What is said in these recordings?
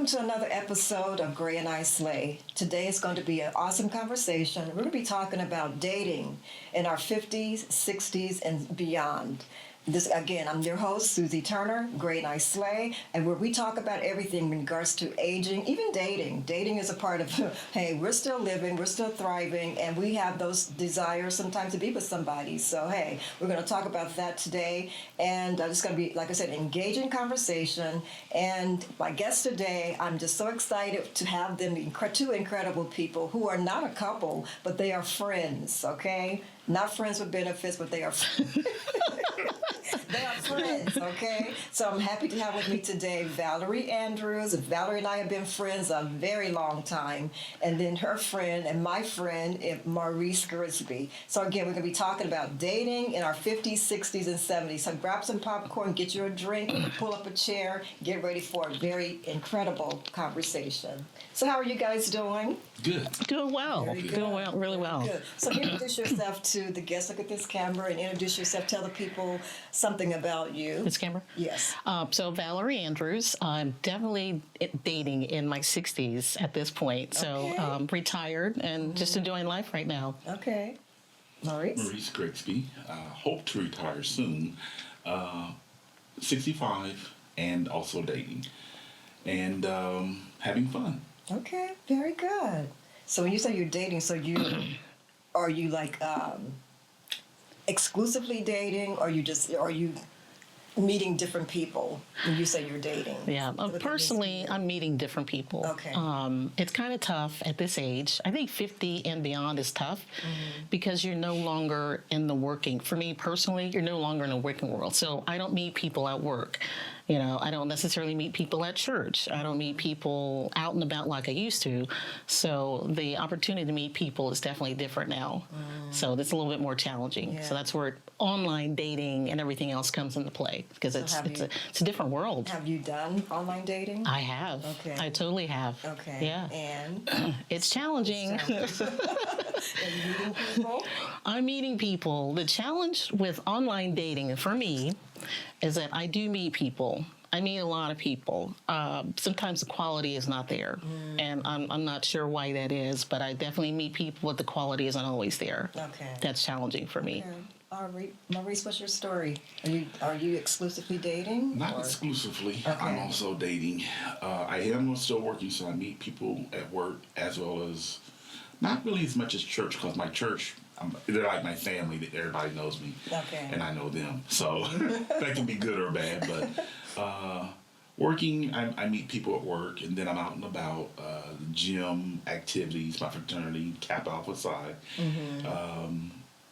welcome to another episode of Gray and I Slay. Today is going to be an awesome conversation. We're going to be talking about dating in our 50s, 60s, and beyond. This again, I'm your host, Susie Turner, Gray and I Slay, and where we talk about everything in regards to aging, even dating. Dating is a part of, hey, we're still living, we're still thriving, and we have those desires sometimes to be with somebody. So, hey, we're going to talk about that today, and it's going to be, like I said, engaging conversation. And my guest today, I'm just so excited to have them, two incredible people who are not a couple, but they are friends, okay? Not friends with benefits, but they are they are friends, okay? So I'm happy to have with me today Valerie Andrews. Valerie and I have been friends a very long time. And then her friend and my friend, Maurice Grisby. So again, we're going to be talking about dating in our 50s, 60s, and 70s. So grab some popcorn, get you a drink, pull up a chair, get ready for a very incredible conversation. So how are you guys doing? Good. Doing well. Doing well, really well. Good. So introduce yourself to the guests. Look at this camera and introduce yourself. Tell the people something about you. This camera? Yes. So Valerie Andrews, I'm definitely dating in my 60s at this point. So Okay. Retired and just enjoying life right now. Okay. Maurice Grigsby. Hope to retire soon. 65 and also dating. And having fun. Okay. Very good. So when you say you're dating, so are you like exclusively dating, or are you meeting different people when you say you're dating? Yeah. Personally, I'm meeting different people. Okay. It's kind of tough at this age. I think 50 and beyond is tough because you're no longer in the working. For me personally, you're no longer in the working world. So I don't meet people at work. You know, I don't necessarily meet people at church. I don't meet people out and about like I used to. So the opportunity to meet people is definitely different now. So that's a little bit more challenging. Yeah. So that's where online dating and everything else comes into play because it's a different world. Have you done online dating? I have. Okay. I totally have. Okay. Yeah. And It's challenging. are you meeting people? I'm meeting people. The challenge with online dating for me is that I do meet people. I meet a lot of people. Sometimes the quality is not there, and I'm not sure why that is, but I definitely meet people, but the quality isn't always there. Okay. That's challenging for me. Okay. Maurice, what's your story? Are you exclusively dating? Not or- exclusively. Okay. I'm also dating. I am still working, so I meet people at work as well as not really as much as church, because my church, they're like my family. That everybody knows me, Okay. and I know them. So that can be good or bad. But working, I meet people at work, and then I'm out and about, gym activities, my fraternity, Kappa Alpha Psi.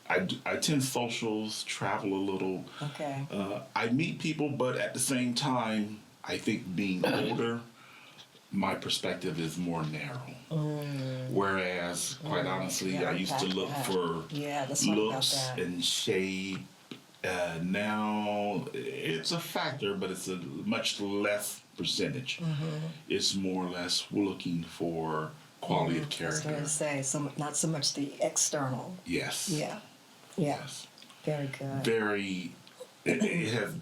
I attend socials, travel a little. Okay. I meet people, but at the same time, I think being older, my perspective is more narrow. Whereas, quite honestly, Yeah, I used to look for let's talk about looks that. and shape. Now, it's a factor, but it's a much less percentage. It's more or less looking for quality of I was character. going to say, not so much the external. Yes. Yeah. Yes. Very good. Very. It has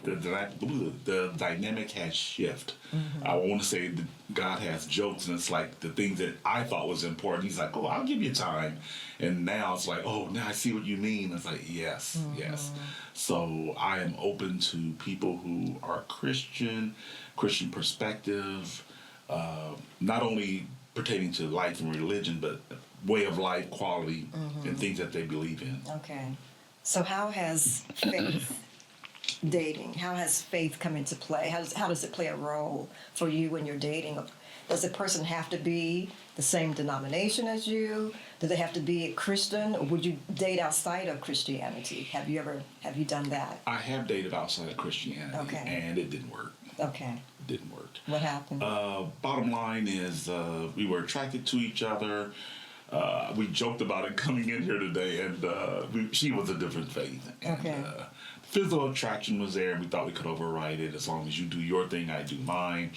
the dynamic has shifted. I want to say that God has jokes, and it's like the things that I thought was important. He's like, "Oh, I'll give you time," and now it's like, "Oh, now I see what you mean." It's like, yes, yes. So I am open to people who are Christian perspective, not only pertaining to life and religion, but way of life, quality, and things that they believe in. Okay. So how has faith dating, how has faith come into play? How does it play a role for you when you're dating? Does the person have to be the same denomination as you? Do they have to be a Christian, or would you date outside of Christianity? Have you done that? I have dated outside of Christianity, Okay. and it didn't work. Okay. It didn't work. What happened? Bottom line is we were attracted to each other. We joked about it coming in here today, and she was a different faith. And, Okay. physical attraction was there, and we thought we could override it. As long as you do your thing, I do mine.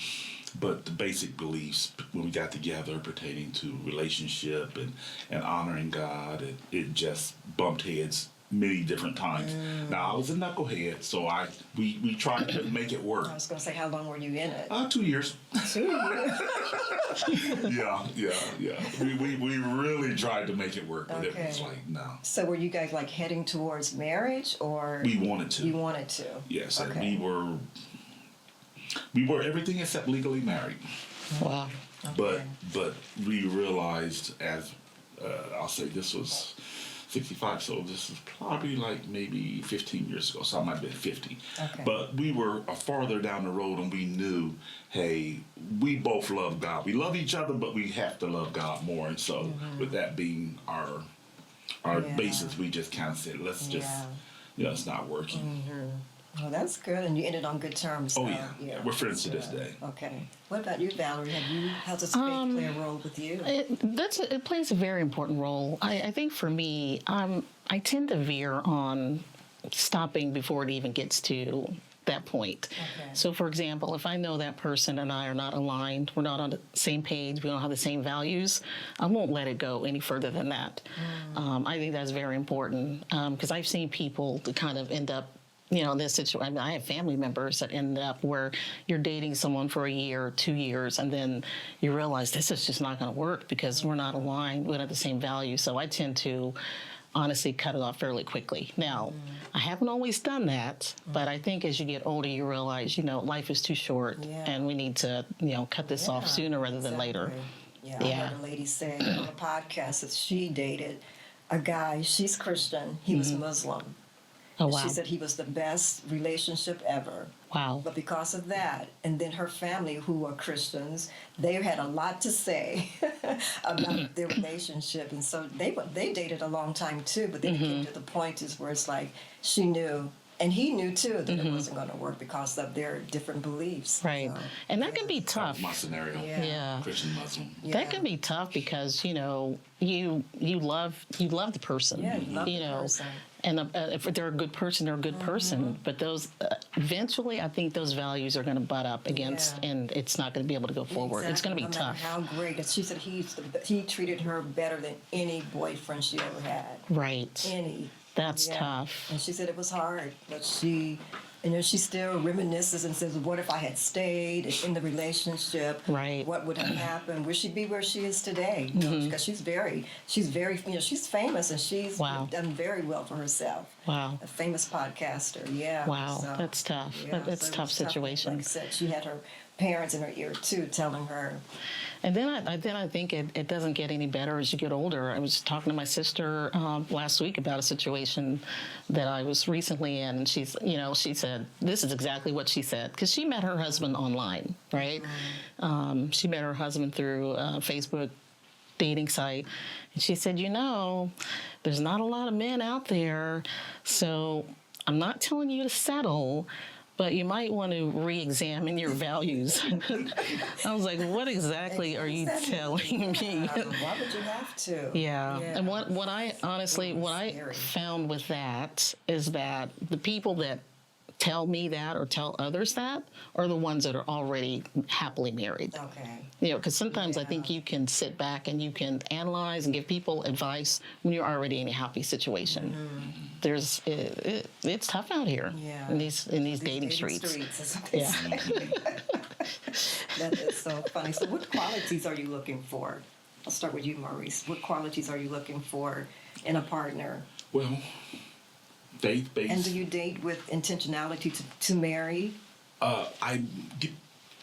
But the basic beliefs when we got together pertaining to relationship and honoring God, it just bumped heads many different times. Now I was a knucklehead, so we tried to make it work. I was going to say, how long were you in it? 2 years. 2 years. Yeah. We really tried to make it work, but it was Okay. like no. So were you guys like heading towards marriage, or We wanted to. you wanted to? Yes, and Okay. we were everything except legally married. Wow. Okay. But we realized as I'll say this was 65, so this is probably like maybe 15 years ago, so I might have been 50. Okay. But we were farther down the road, and we knew, hey, we both love God. We love each other, but we have to love God more. And so, with that being our Yeah. basis, we just kind of said, let's just, it's not working. Well, that's good, and you ended on good terms. Oh, so, yeah. We're friends to this day. Okay. What about you, Valerie? How does faith play a role with you? It plays a very important role. I think for me, I tend to veer on stopping before it even gets to that point. Okay. So, for example, if I know that person and I are not aligned, we're not on the same page, we don't have the same values, I won't let it go any further than that. I think that's very important because I've seen people to kind of end up in this situation. I mean, I have family members that end up where you're dating someone for a year, 2 years, and then you realize this is just not going to work because we're not aligned, we don't have the same values. So I tend to honestly cut it off fairly quickly. Now, I haven't always done that, but I think as you get older, you realize, life is too short and we need to, cut this off sooner rather than later. Yeah, I heard a lady say on a podcast that she dated a guy, she's Christian, he was Muslim. Oh, wow. She said he was the best relationship ever. Wow. But because of that, and then her family, who are Christians, they had a lot to say about their relationship. And so they dated a long time too, but then it came to the point is where it's like she knew, and he knew too, that it wasn't going to work because of their different beliefs. Right. So, And that can be That tough. was my scenario. Yeah. Christian Muslim. That can be tough because you love the person. Yeah, you love the person. And if they're a good person, they're a good person. But those eventually, I think those values are going to butt up against, and it's not going to be able to go forward. It's going to be No tough. matter how great. And she said he treated her better than any boyfriend she ever had. Right. Any. That's Yeah. tough. And she said it was hard, but she still reminisces and says, "What if I had stayed in the relationship? Right. What would have happened? Would she be where she is today?" Because she's very, she's famous and she's Wow. done very well for herself. Wow. A famous podcaster. Yeah. Wow. So, That's tough. That's so a it tough was situation. Like I said, she had her parents in her ear too, telling her. And then I think it doesn't get any better as you get older. I was talking to my sister last week about a situation that I was recently in, and she said this is exactly what she said because she met her husband online, right? She met her husband through a Facebook dating site, and she said, there's not a lot of men out there, so I'm not telling you to settle. But you might want to re-examine your values. I was like, what exactly are you telling me? Why would you have to? Yeah. And what I Scary. found with that is that the people that tell me that or tell others that are the ones that are already happily married. Okay. Because sometimes I think you can sit back and you can analyze and give people advice when you're already in a happy situation. It's tough out here in these dating streets. Is what they say. That is so funny. So what qualities are you looking for? I'll start with you, Maurice. What qualities are you looking for in a partner? Well, faith-based. And do you date with intentionality to marry?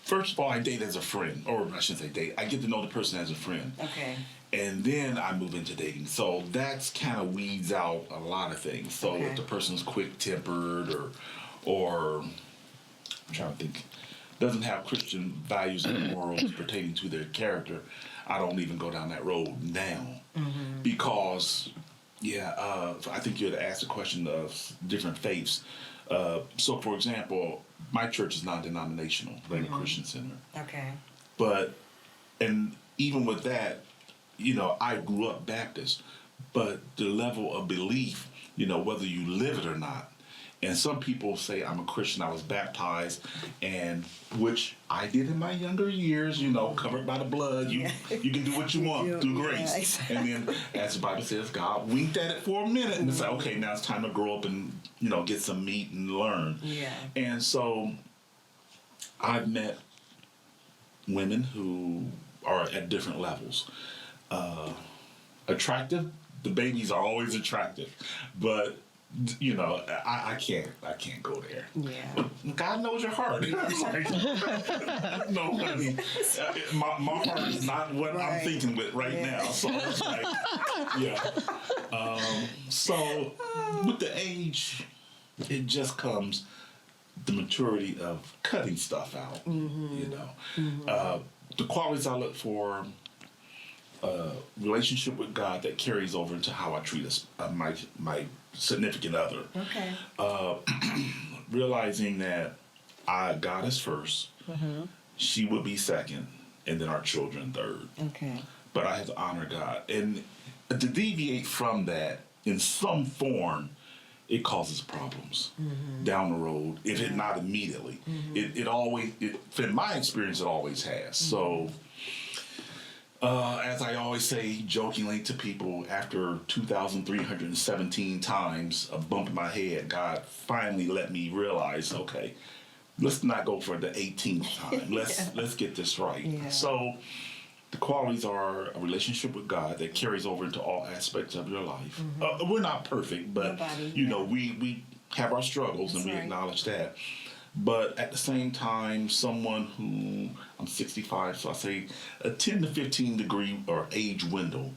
First of all, I date as a friend, or I shouldn't say date. I get to know the person as a friend. Okay. And then I move into dating. So that's kind of weeds out a lot of things. So Okay. if the person's quick-tempered or I'm trying to think, doesn't have Christian values and morals pertaining to their character, I don't even go down that road now. Because, I think you had asked a question of different faiths. So, for example, my church is non-denominational, like a Christian Center. Okay. And even with that, I grew up Baptist, but the level of belief, whether you live it or not, And some people say I'm a Christian. I was baptized, and which I did in my younger years. Covered by the blood. You can do what you want through grace. Yeah. And then, as the Bible says, God winked at it for a minute and said, "Okay, now it's time to grow up and get some meat and learn." Yeah. And so, I've met women who are at different levels. Attractive. The babies are always attractive, but I can't go there. Yeah. God knows your heart. It's like, no, honey, my heart is not what I'm thinking with now. So it's like, yeah. So with the age, it just comes the maturity of cutting stuff out. The qualities I look for. Relationship with God that carries over into how I treat my significant other. Okay. Realizing that God is first, she would be second, and then our children third. Okay. But I have to honor God, and to deviate from that in some form, it causes problems down the road. If it not immediately, it always. In my experience, it always has. So. As I always say jokingly to people, after 2,317 times of bumping my head, God finally let me realize, okay, let's not go for the 18th time. Let's get this right. Yeah. So the qualities are a relationship with God that carries over into all aspects of your life. We're not perfect, but we have our struggles. That's and we acknowledge that. But at the same time, someone who, I'm 65, so I say a 10 to 15 degree or age window.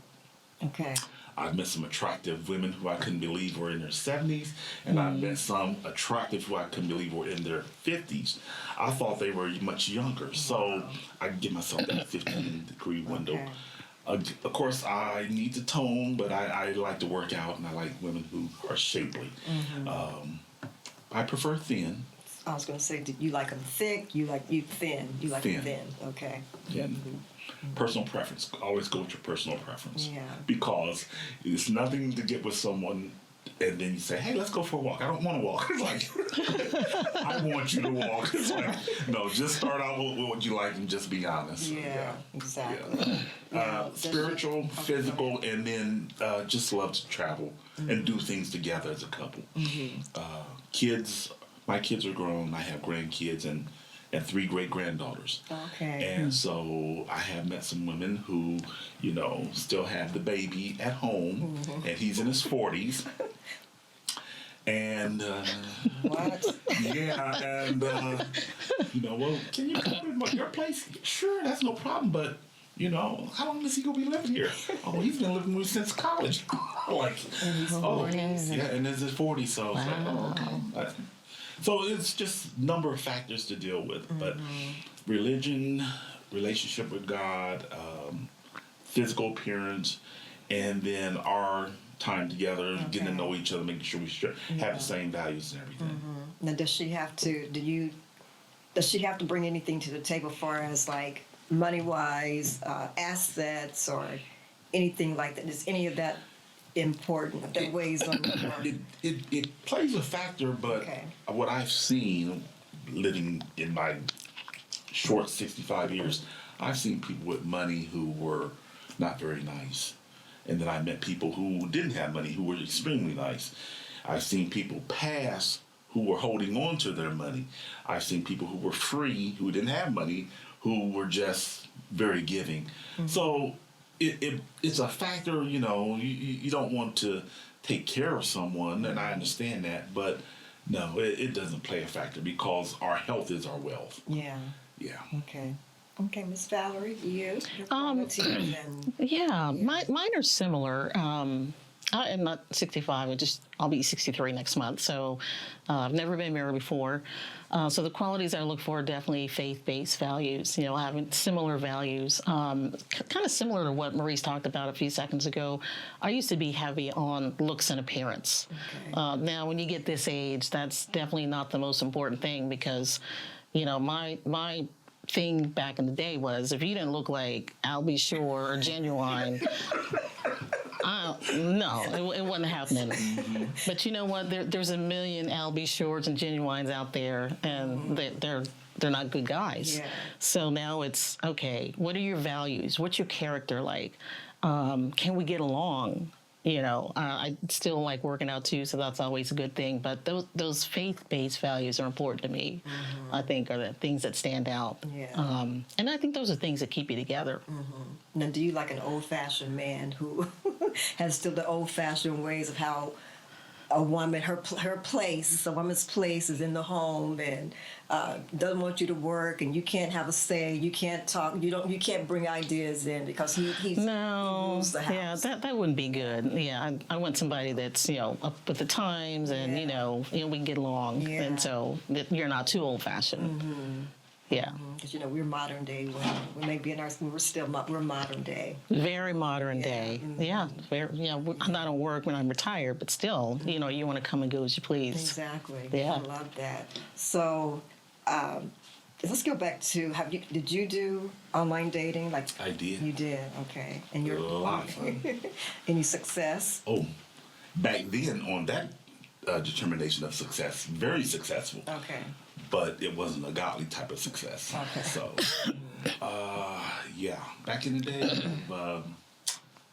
Okay. I've met some attractive women who I couldn't believe were in their 70s, and I've met some attractive who I couldn't believe were in their 50s. I thought they were much younger, so I give myself that 15 degree window. Okay. Of course, I need to tone, but I like to work out, and I like women who are shapely. I prefer thin. I was going to say, you like them thick? You like thin? You like them thin? Okay. Yeah. Personal preference. Always go with your personal preference. Yeah. Because it's nothing to get with someone and then you say, "Hey, let's go for a walk." I don't want to walk. It's like, I want you to walk. It's like, no, just start out with what you like and just be honest. Yeah, exactly. Yeah. Spiritual, physical, and then just love to travel and do things together as a couple. Kids. My kids are grown. I have grandkids and 3 great-granddaughters. Okay. And so I have met some women who, still have the baby at home, and he's in his 40s. And, what? Yeah, and, well, can you come to your place? Sure, that's no problem, but, how long is he going to be living here? Oh, he's been living with me since college. Like, yeah, and this is 40, so it's like, oh, okay. So it's just a number of factors to deal with, but religion, relationship with God, physical appearance, and then our time together, getting to know each other, making sure we have the same values and everything. Now, does she have to bring anything to the table for as like money-wise, assets, or anything like that? Is any of that important that weighs on the it plays a factor, but what I've seen living in my short 65 years, I've seen people with money who were not very nice, and then I met people who didn't have money who were extremely nice. I've seen people pass who were holding on to their money. I've seen people who were free who didn't have money who were just very giving. So it's a factor, you don't want to take care of someone, and I understand that, but no, it doesn't play a factor because our health is our wealth. Yeah. Yeah. Okay, Miss Valerie, your qualities and... Yeah, mine are similar. I am not 65. I'll be 63 next month. So I've never been married before. So the qualities I look for are definitely faith-based values. Having similar values, kind of similar to what Maurice talked about a few seconds ago. I used to be heavy on looks and appearance. Okay. Now, when you get this age, that's definitely not the most important thing because, my thing back in the day was if you didn't look like Al B. Sure or Genuine, No, it wasn't happening. But you know what? There's a million Albie Shorts and Genuines out there, and they're not good guys. Yeah. So now it's okay. What are your values? What's your character like? Can we get along? You know, I still like working out too, so that's always a good thing. But those faith-based values are important to me. I think are the things that stand out. Yeah. And I think those are things that keep you together. Now, do you like an old-fashioned man who has still the old-fashioned ways of how a woman, a woman's place is in the home, and doesn't want you to work, and you can't have a say, you can't talk, you can't bring ideas in because he rules the house. Yeah, that wouldn't be good. Yeah, I want somebody that's up with the times, and we can get along, Yeah. and so that you're not too old-fashioned. Yeah. Because we're modern day women. We may be we're modern day. Very modern day. Yeah. I'm not on work when I'm retired, but still, you want to come and go as you please. Exactly. Yeah. I love that. So, let's go back to did you do online dating? Like I did. You did. Okay. And you're A lot of fun. Any success? Oh, back then on that determination of success, very successful. Okay. But it wasn't a godly type of success. Okay. So, back in the day, I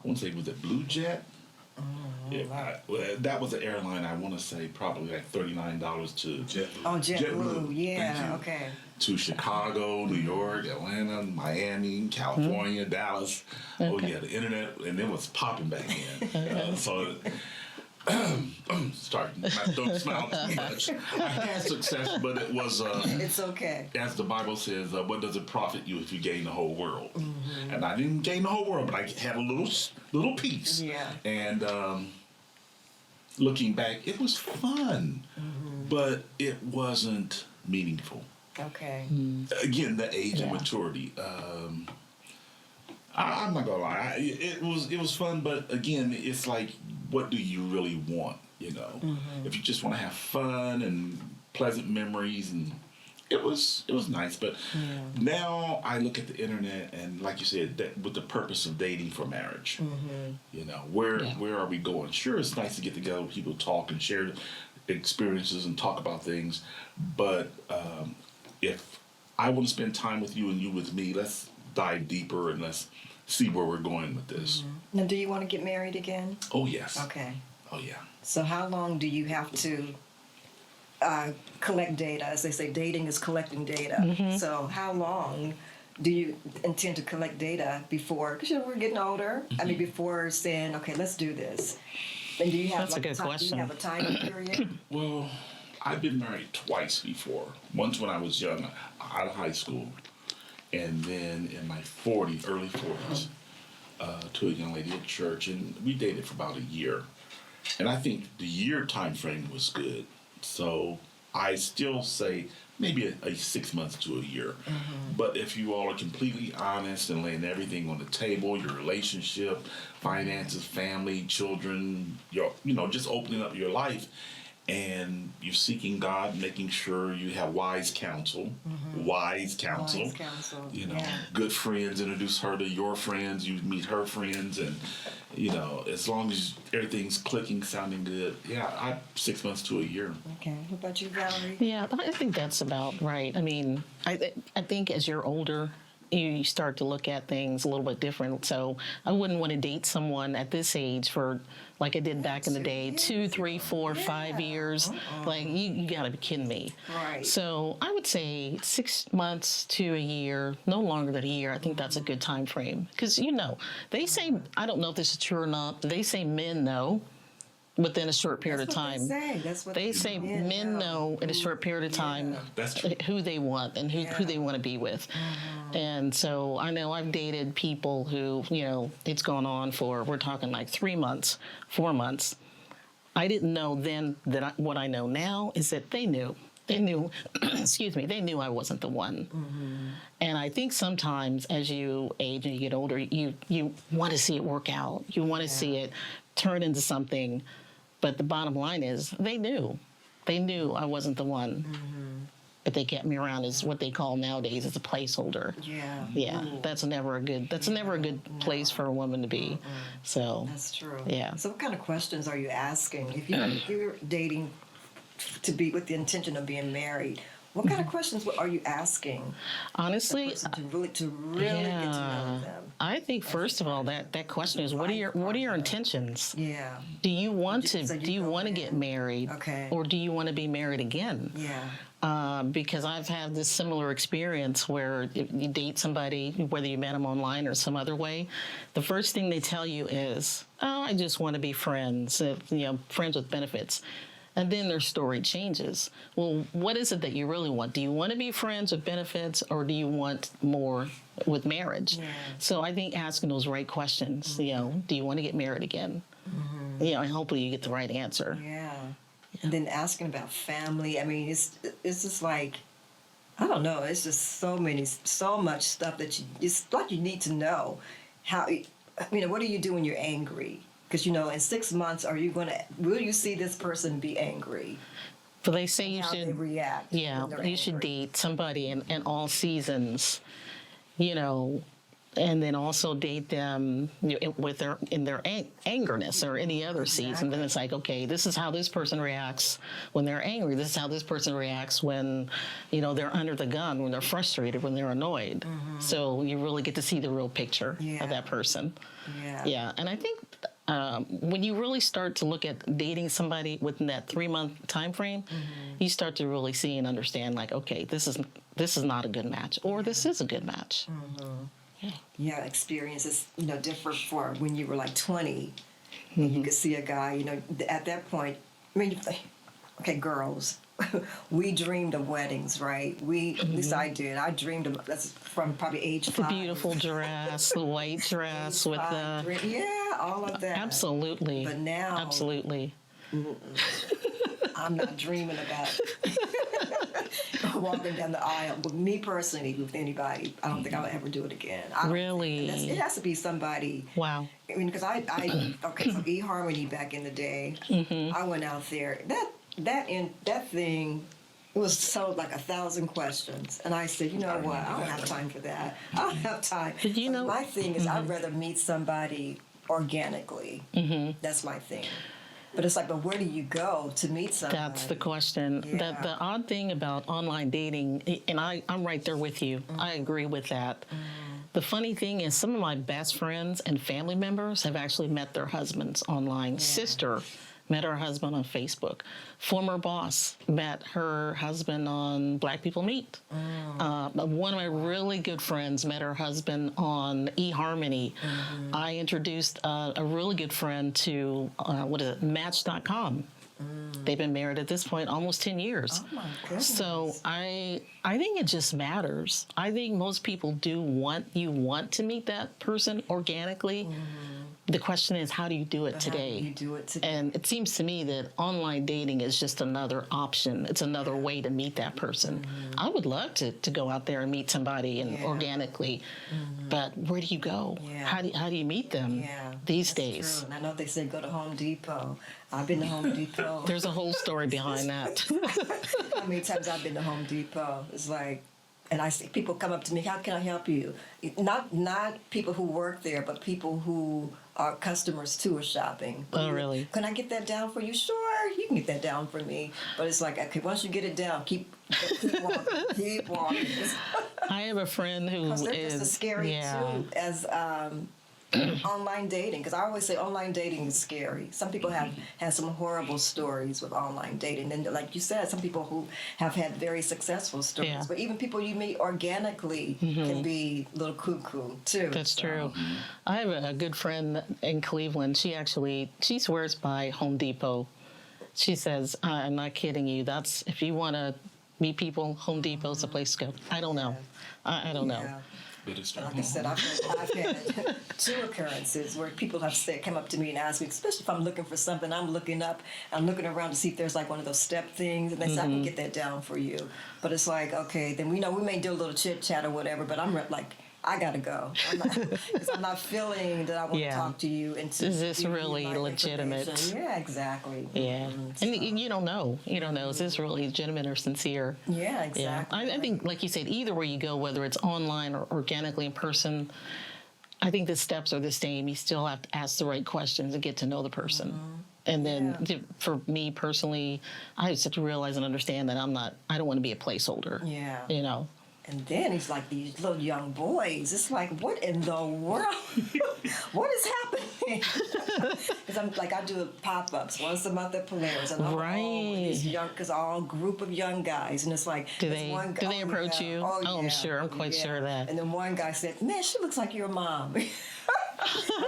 want to say, was it Blue Jet? That was an airline. I want to say probably like $39 to JetBlue. Oh, JetBlue. Yeah. Thank you. Okay. To Chicago, New York, Atlanta, Miami, California, Dallas. Okay. Oh yeah, the internet, and it was popping back then. So. Sorry, don't smile too much. I had success, but it was. It's okay. As the Bible says, what does it profit you if you gain the whole world? And I didn't gain the whole world, but I had a little piece. Yeah. And looking back, it was fun, but it wasn't meaningful. Okay. Again, the age and maturity. I'm not gonna lie. It was fun, but again, it's like, what do you really want? If you just want to have fun and pleasant memories, and it was nice. But now I look at the internet, and like you said, that with the purpose of dating for marriage. Where are we going? Sure, it's nice to get together with people, talk and share experiences and talk about things. But if I want to spend time with you and you with me, let's dive deeper and let's see where we're going with this. Now, do you want to get married again? Oh, yes. Okay. Oh, yeah. So how long do you have to collect data? As they say, dating is collecting data. So how long do you intend to collect data before, because we're getting older, before saying, okay, let's do this? And do you have That's a good question. Do you have a time period? Well, I've been married twice before. Once when I was young, out of high school, and then in my early 40s, to a young lady at church, and we dated for about a year. And I think the year time frame was good. So I still say maybe a 6 months to a year. But if you all are completely honest and laying everything on the table, your relationship, finances, family, children, just opening up your life, and you're seeking God, making sure you have wise counsel. Good friends, introduce her to your friends, you meet her friends, and as long as everything's clicking, sounding good, 6 months to a year. Okay. What about you, Valerie? Yeah, I think that's about right. I mean, I think as you're older, you start to look at things a little bit different. So I wouldn't want to date someone at this age for, like I did back in the day, 2, 3, 4, 5 years. Like, you got to be kidding me. Right. So I would say 6 months to a year, no longer than a year. I think that's a good time frame. Because, they say, I don't know if this is true or not, but they say men know within a short period of time. That's what They say men know in a short period of time That's true. who they want and who they want to be with. And so I know I've dated people who, it's gone on for, we're talking like 3 months, 4 months. I didn't know then that what I know now is that they knew. They knew, excuse me, they knew I wasn't the one. And I think sometimes as you age and you get older, you want to see it work out. You want to see it turn into something. But the bottom line is they knew. They knew I wasn't the one. if they kept me around as what they call nowadays as a placeholder. Yeah. Yeah, Ooh, that's never a good place for a woman to be. So that's true. yeah. So what kind of questions are you asking if you're dating to be with the intention of being married? What kind of questions are you asking the Honestly, person to really get to know them? I think first of all that question is what are your intentions? Yeah. Do you want So to you go get in. married? Okay. Or do you want to be married again? Yeah. Because I've had this similar experience where if you date somebody, whether you met them online or some other way, the first thing they tell you is, "Oh, I just want to be friends, friends with benefits." And then their story changes. Well, what is it that you really want? Do you want to be friends with benefits, or do you want more with marriage? Yeah. So I think asking those right questions, do you want to get married again? And hopefully you get the right answer. Yeah. And then asking about family. I mean, it's just like, I don't know. It's just so much stuff that it's like you need to know how. What do you do when you're angry? Because in 6 months, will you see this person be angry? But they say you How they should react. Yeah, when they're you should angry. date somebody in all seasons, and then also date them with their angerness or any other season. Then it's like, okay, this is how this person reacts when they're angry. This is how this person reacts when, they're under the gun, when they're frustrated, when they're annoyed. So you really get to see the real picture of that person. Yeah. Yeah, and I think when you really start to look at dating somebody within that 3-month time frame, you start to really see and understand, like, okay, this is not a good match, or this is a good match. Yeah, experiences, differ for when you were like 20, and you could see a guy, at that point, I mean, okay, girls, we dreamed of weddings, right? At least I did. I dreamed of, that's from probably age The 5. beautiful dress, the white dress with the... Yeah, all of that. Absolutely. But now... Absolutely. I'm not dreaming about walking down the aisle. With me personally, with anybody, I don't think I'll ever do it again. Really? It has to be somebody. Wow. I mean, because so eHarmony back in the day, I went out there. That thing, it was so like 1,000 questions, and I said, you know what? I don't have time for that. I don't have time. But my thing is, I'd rather meet somebody organically. That's my thing. But it's like, but where do you go to meet somebody? That's the question. Yeah. The odd thing about online dating, and I'm right there with you. I agree with that. The funny thing is some of my best friends and family members have actually met their husbands online. Sister met her husband on Facebook. Former boss met her husband on Black People Meet. One of my really good friends met her husband on eHarmony. I introduced a really good friend to, Match.com. They've been married at this point almost 10 years. Oh my goodness. So I think it just matters. I think most people do want to meet that person organically. The question is, how do you do it today? How do you do it today? And it seems to me that online dating is just another option. It's another way to meet that person. I would love to go out there and meet somebody and organically, but where do you go? Yeah. How do you meet them these days? True. And I know they say go to Home Depot. I've been to Home Depot. There's a whole story behind that. How many times I've been to Home Depot? It's like, and I see people come up to me, how can I help you? Not people who work there, but people who are customers too are shopping. Oh, really? Can I get that down for you? Sure, you can get that down for me. But it's like, okay, once you get it down, keep walking, keep walking. I have a friend who Because they're is just as scary too as online dating. Because I always say online dating is scary. Some people have had some horrible stories with online dating, and like you said, some people who have had very successful stories. Yeah. But even people you meet organically can be a little cuckoo too. That's so. true. I have a good friend in Cleveland. She swears by Home Depot. She says, I'm not kidding you. That's, if you want to meet people, Home Depot's the place to go. I don't know. I don't know. Yeah. But it's Like I said, I've had 2 occurrences where people have come up to me and asked me, especially if I'm looking for something, I'm looking around to see if there's like one of those step things, and they say, I can get that down for you. But it's like, okay, then we may do a little chit chat or whatever, but I'm like, I gotta go. Because I'm not feeling that I want Yeah. to talk to you. And Is this give you really my legitimate? information. Yeah, exactly. Yeah, Mhm. and you don't know. You don't know. Is this really legitimate or sincere? Yeah, exactly. I think, like you said, either way you go, whether it's online or organically in person, I think the steps are the same. You still have to ask the right questions and get to know the person. And then for me personally, I just have to realize and understand that I don't want to be a placeholder. Yeah. You know? And then he's like these little young boys. It's like, what in the world? What is happening? Because I'm like, I do pop-ups once a month at Polaris, and I'm all with these young, because all group of young guys, and it's like, Do there's they one guy, do they approach you? Oh, I'm yeah. sure. I'm quite sure of that. And then one guy said, "Man, she looks like your mom." And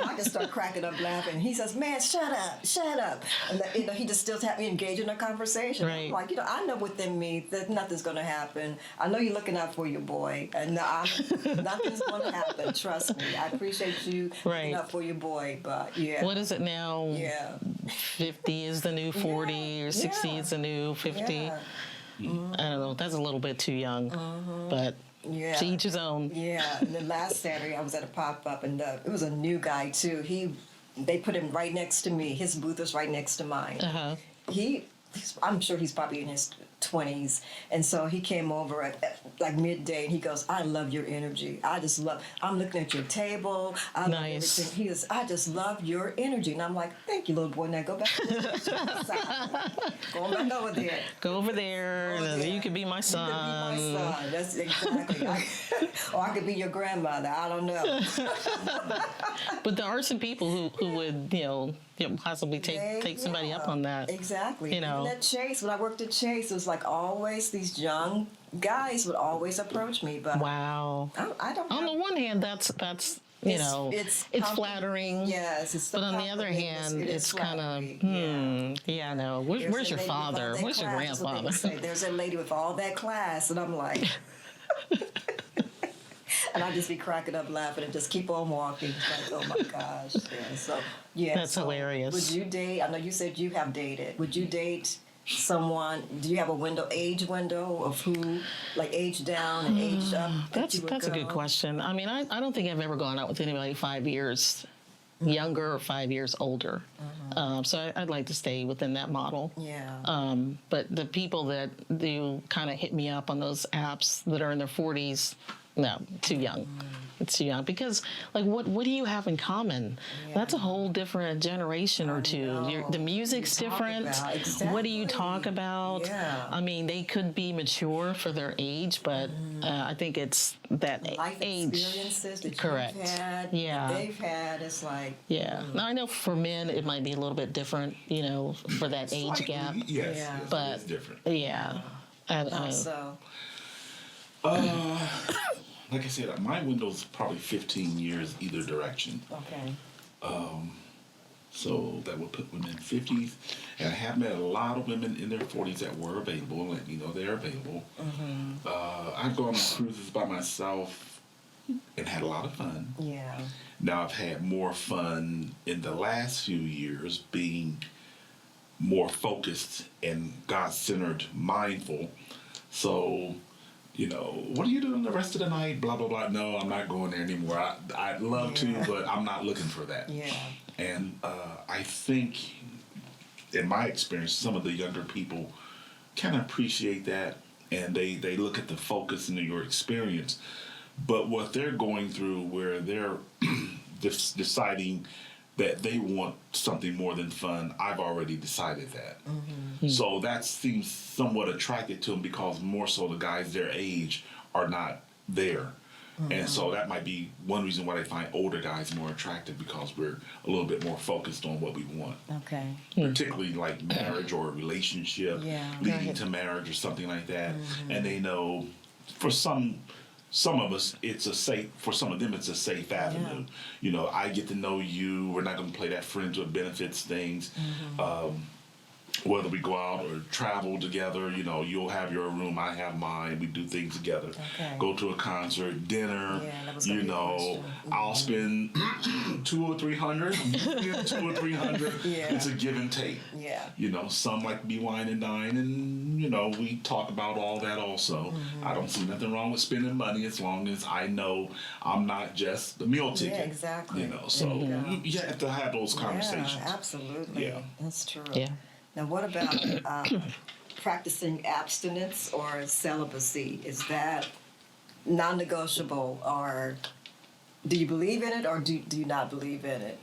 I just start cracking up laughing. He says, "Man, shut up." And he just still have me engaged in a conversation. Right. I'm like, I know within me that nothing's going to happen. I know you're looking out for your boy, and nothing's going to happen. Trust me. I appreciate you looking out for your boy, but yeah. What is it now? Yeah. 50 is the new 40 or 60 is the new 50. Yeah. I don't know. That's a little bit too young, but Yeah. to each his own. Yeah. And then last Saturday I was at a pop-up, and it was a new guy too. They put him right next to me. His booth was right next to mine. Uh-huh. I'm sure he's probably in his 20s, and so he came over at like midday, and he goes, "I love your energy. I'm looking at your table. I love Nice. everything." I just love your energy, and I'm like, "Thank you, little boy. Now go back. Go on back over there. Go over there, and you could be my son. You could be my son. That's exactly. Or I could be your grandmother. I don't know." But there are some people who would, possibly take somebody up on that. Exactly. You know. Even at Chase, when I worked at Chase, it was like always these young guys would always approach me, but Wow. I don't. On the one hand, that's it's flattering. Yes, it's. But on the other hand, it's kind of yeah. No. Where's your father? Where's your grandfather? There's a lady with all that class, and I'm like. And I just be cracking up laughing and just keep on walking. Like, oh my gosh. Yeah. So That's hilarious. Would you date? I know you said you have dated. Would you date someone? Do you have a age window of who, like age down and age up? That's a good question. I mean, I don't think I've ever gone out with anybody 5 years younger or 5 years older. So I'd like to stay within that model. Yeah. But the people that do kind of hit me up on those apps that are in their 40s, no, too young. It's too young because, like, what do you have in common? Yeah. That's a whole different generation or two. The music's different. Exactly. What do you talk about? Yeah. I mean, they could be mature for their age, but I think it's that Life age. experiences that Correct. you've had, Yeah. that they've had. It's like. Yeah. Now, I know for men it might be a little bit different, for that age Slightly, gap. Yes, Yeah. yes, But it's different. yeah. So. Like I said, my window's probably 15 years either direction. Okay. So that would put women in 50s. And I have met a lot of women in their 40s that were available, and they're available. I've gone on cruises by myself and had a lot of fun. Yeah. Now I've had more fun in the last few years being more focused and God-centered, mindful. So, what are you doing the rest of the night? Blah, blah, blah. No, I'm not going there anymore. I'd love to, but I'm not looking for that. Yeah. And I think, in my experience, some of the younger people kind of appreciate that, and they look at the focus in your experience. But what they're going through, where they're deciding that they want something more than fun, I've already decided that. So that seems somewhat attracted to them because more so the guys their age are not there. And so that might be one reason why they find older guys more attractive, because we're a little bit more focused on what we want. Okay. Particularly like marriage or a relationship, leading to marriage or something like that. And they know for some of us, for some of them, it's a safe avenue. I get to know you. We're not going to play that friends with benefits things. Whether we go out or travel together, you'll have your room, I have mine. We do things together. Okay. Go to a concert, dinner. Yeah, that was gonna be a question. I'll spend $200 or $300. You spend $200 or $300. Yeah. It's a give and take. Yeah. Some like to be wine and dine, and we talk about all that also. I don't see nothing wrong with spending money as long as I know I'm not just the meal ticket. Yeah, exactly. So you have to have those conversations. Yeah, absolutely. Yeah. That's true. Yeah. Now, what about practicing abstinence or celibacy? Is that non-negotiable, or do you believe in it, or do you not believe in it?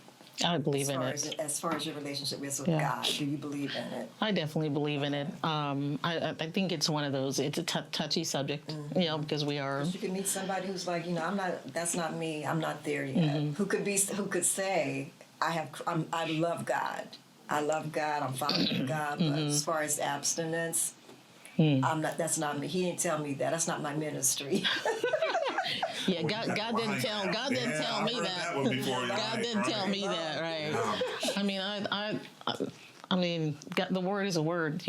I believe in it. As far as your relationship is with Yeah. God, do you believe in it? I definitely believe in it. I think it's one of those. It's a touchy subject, because we are. You could meet somebody who's like, I'm not. That's not me. I'm not there yet. Who could say, I love God. I love God. I'm following God. But as far as abstinence, I'm not. That's not me. He didn't tell me that. That's not my ministry. Yeah, God didn't tell me that. God didn't tell me that, right? I mean, I mean, the word is a word,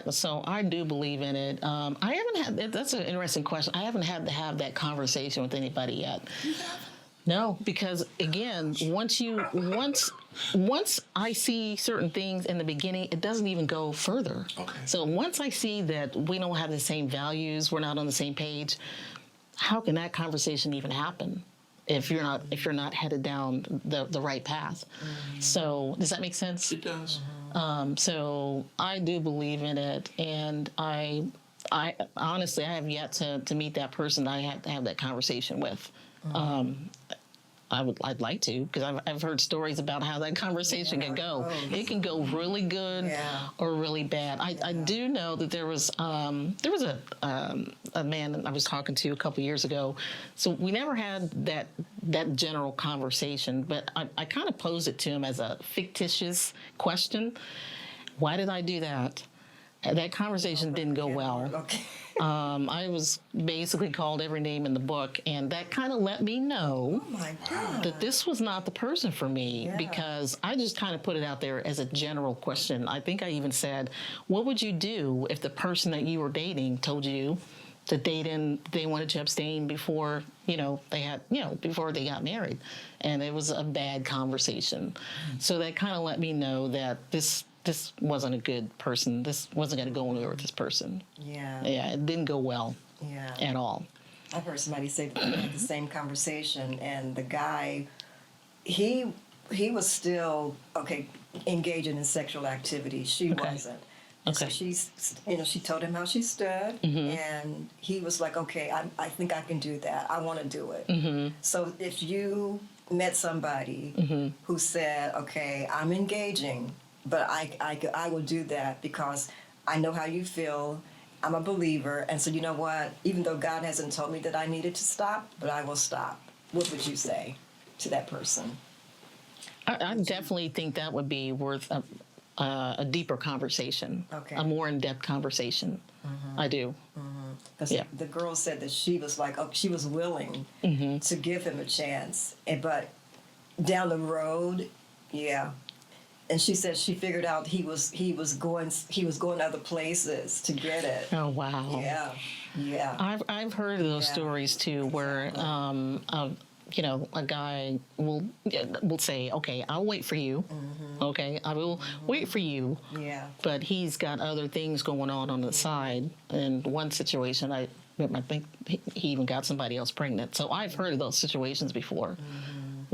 so I do believe in it. I haven't had. That's an interesting question. I haven't had to have that conversation with anybody yet. No, because again, once I see certain things in the beginning, it doesn't even go further. Okay. So once I see that we don't have the same values, we're not on the same page, how can that conversation even happen if you're not headed down the right path? So does that make sense? It does. So I do believe in it, and I honestly I have yet to meet that person I have to have that conversation with. I'd like to, because I've heard stories about how that conversation can go. It can go really good or really bad. I do know that there was a man I was talking to a couple years ago. So we never had that general conversation, but I kind of posed it to him as a fictitious question. Why did I do that? That conversation didn't go well. Okay. I was basically called every name in the book, and that kind of let me know Oh my God. that this was not the person for me, because I just kind of put it out there as a general question. I think I even said, what would you do if the person that you were dating told you that they wanted to abstain before, before they got married? And it was a bad conversation. So that kind of let me know that this wasn't a good person. This wasn't going to go anywhere with this person. Yeah. Yeah, it didn't go well Yeah. at all. I've heard somebody say that they had the same conversation, and the guy, he was still engaging in sexual activity. She wasn't. And so she told him how she stood, and he was like, okay, I think I can do that. I want to do it. So if you met somebody who said, okay, I'm engaging, but I will do that because I know how you feel. I'm a believer. And so you know what? Even though God hasn't told me that I needed to stop, but I will stop. What would you say to that person? I definitely think that would be worth a deeper conversation, a more in-depth conversation. I do. Because the girl said that she was like, she was willing to give him a chance. But down the road, and she said she figured out he was going other places to get it. Oh wow! Yeah. I've heard of those stories too, where a guy will say, okay, I'll wait for you. Okay, I will wait for you. Yeah. But he's got other things going on the side. And one situation, I think he even got somebody else pregnant. So I've heard of those situations before.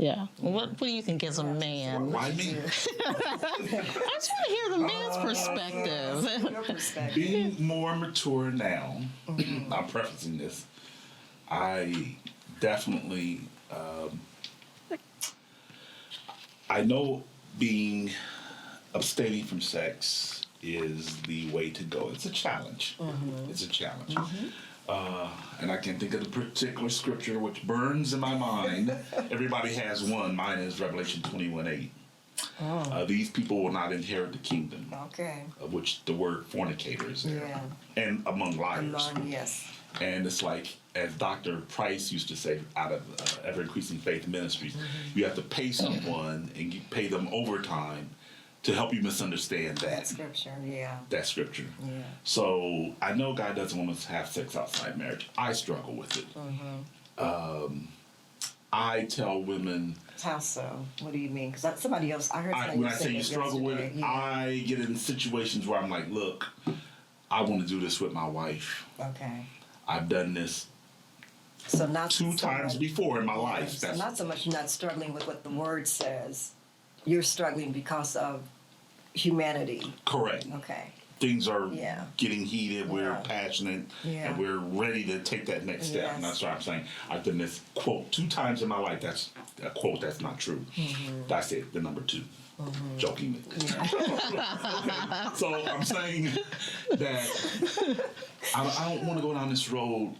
Yeah. What do you think as a man? Why me? I just want to hear the man's perspective. Your perspective. Being more mature now, I'm prefacing this, I definitely, I know abstaining from sex is the way to go. It's a challenge. It's a challenge. And I can think of the particular scripture which burns in my mind. Everybody has one. Mine is Revelation 21:8. These people will not inherit the kingdom. Okay. Of which the word fornicator is there. Yeah. And among liars. Yes. And it's like, as Dr. Price used to say out of Ever Increasing Faith Ministries, you have to pay someone and you pay them overtime to help you misunderstand that scripture. That scripture. Yeah. So I know God doesn't want us to have sex outside marriage. I struggle with it. I tell women. How so? What do you mean? Because somebody else, I heard somebody when I say you struggle with it, yesterday. I get in situations where I'm like, look, I want to do this with my wife. Okay. I've done this So not two so times much- before in my life. So not so much you're not struggling with what the word says. You're struggling because of humanity. Correct. Okay. Things are Yeah. getting heated, we're Yeah. passionate, Yeah. and we're ready to take that next step. Yes. And that's what I'm saying. I've done this quote 2 times in my life. That's a quote that's not true. That's it, the number 2. Jokingly. So I'm saying that I don't want to go down this road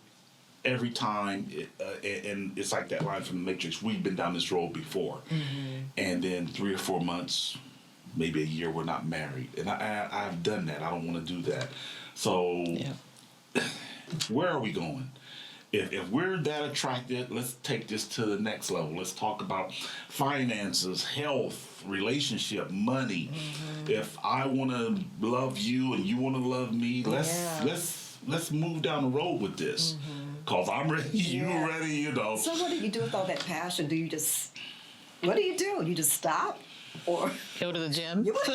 every time, and it's like that line from the Matrix. We've been down this road before, and then 3 or 4 months, maybe a year, we're not married, and I've done that. I don't want to do that. So, where are we going? If we're that attracted, let's take this to the next level. Let's talk about finances, health, relationship, money. If I want to love you and you want to love me, let's move down the road with this. Cause I'm ready, Yeah. you're ready, you know. So what do you do with all that passion? Do you just, what do? You just stop? Or Go to the gym, work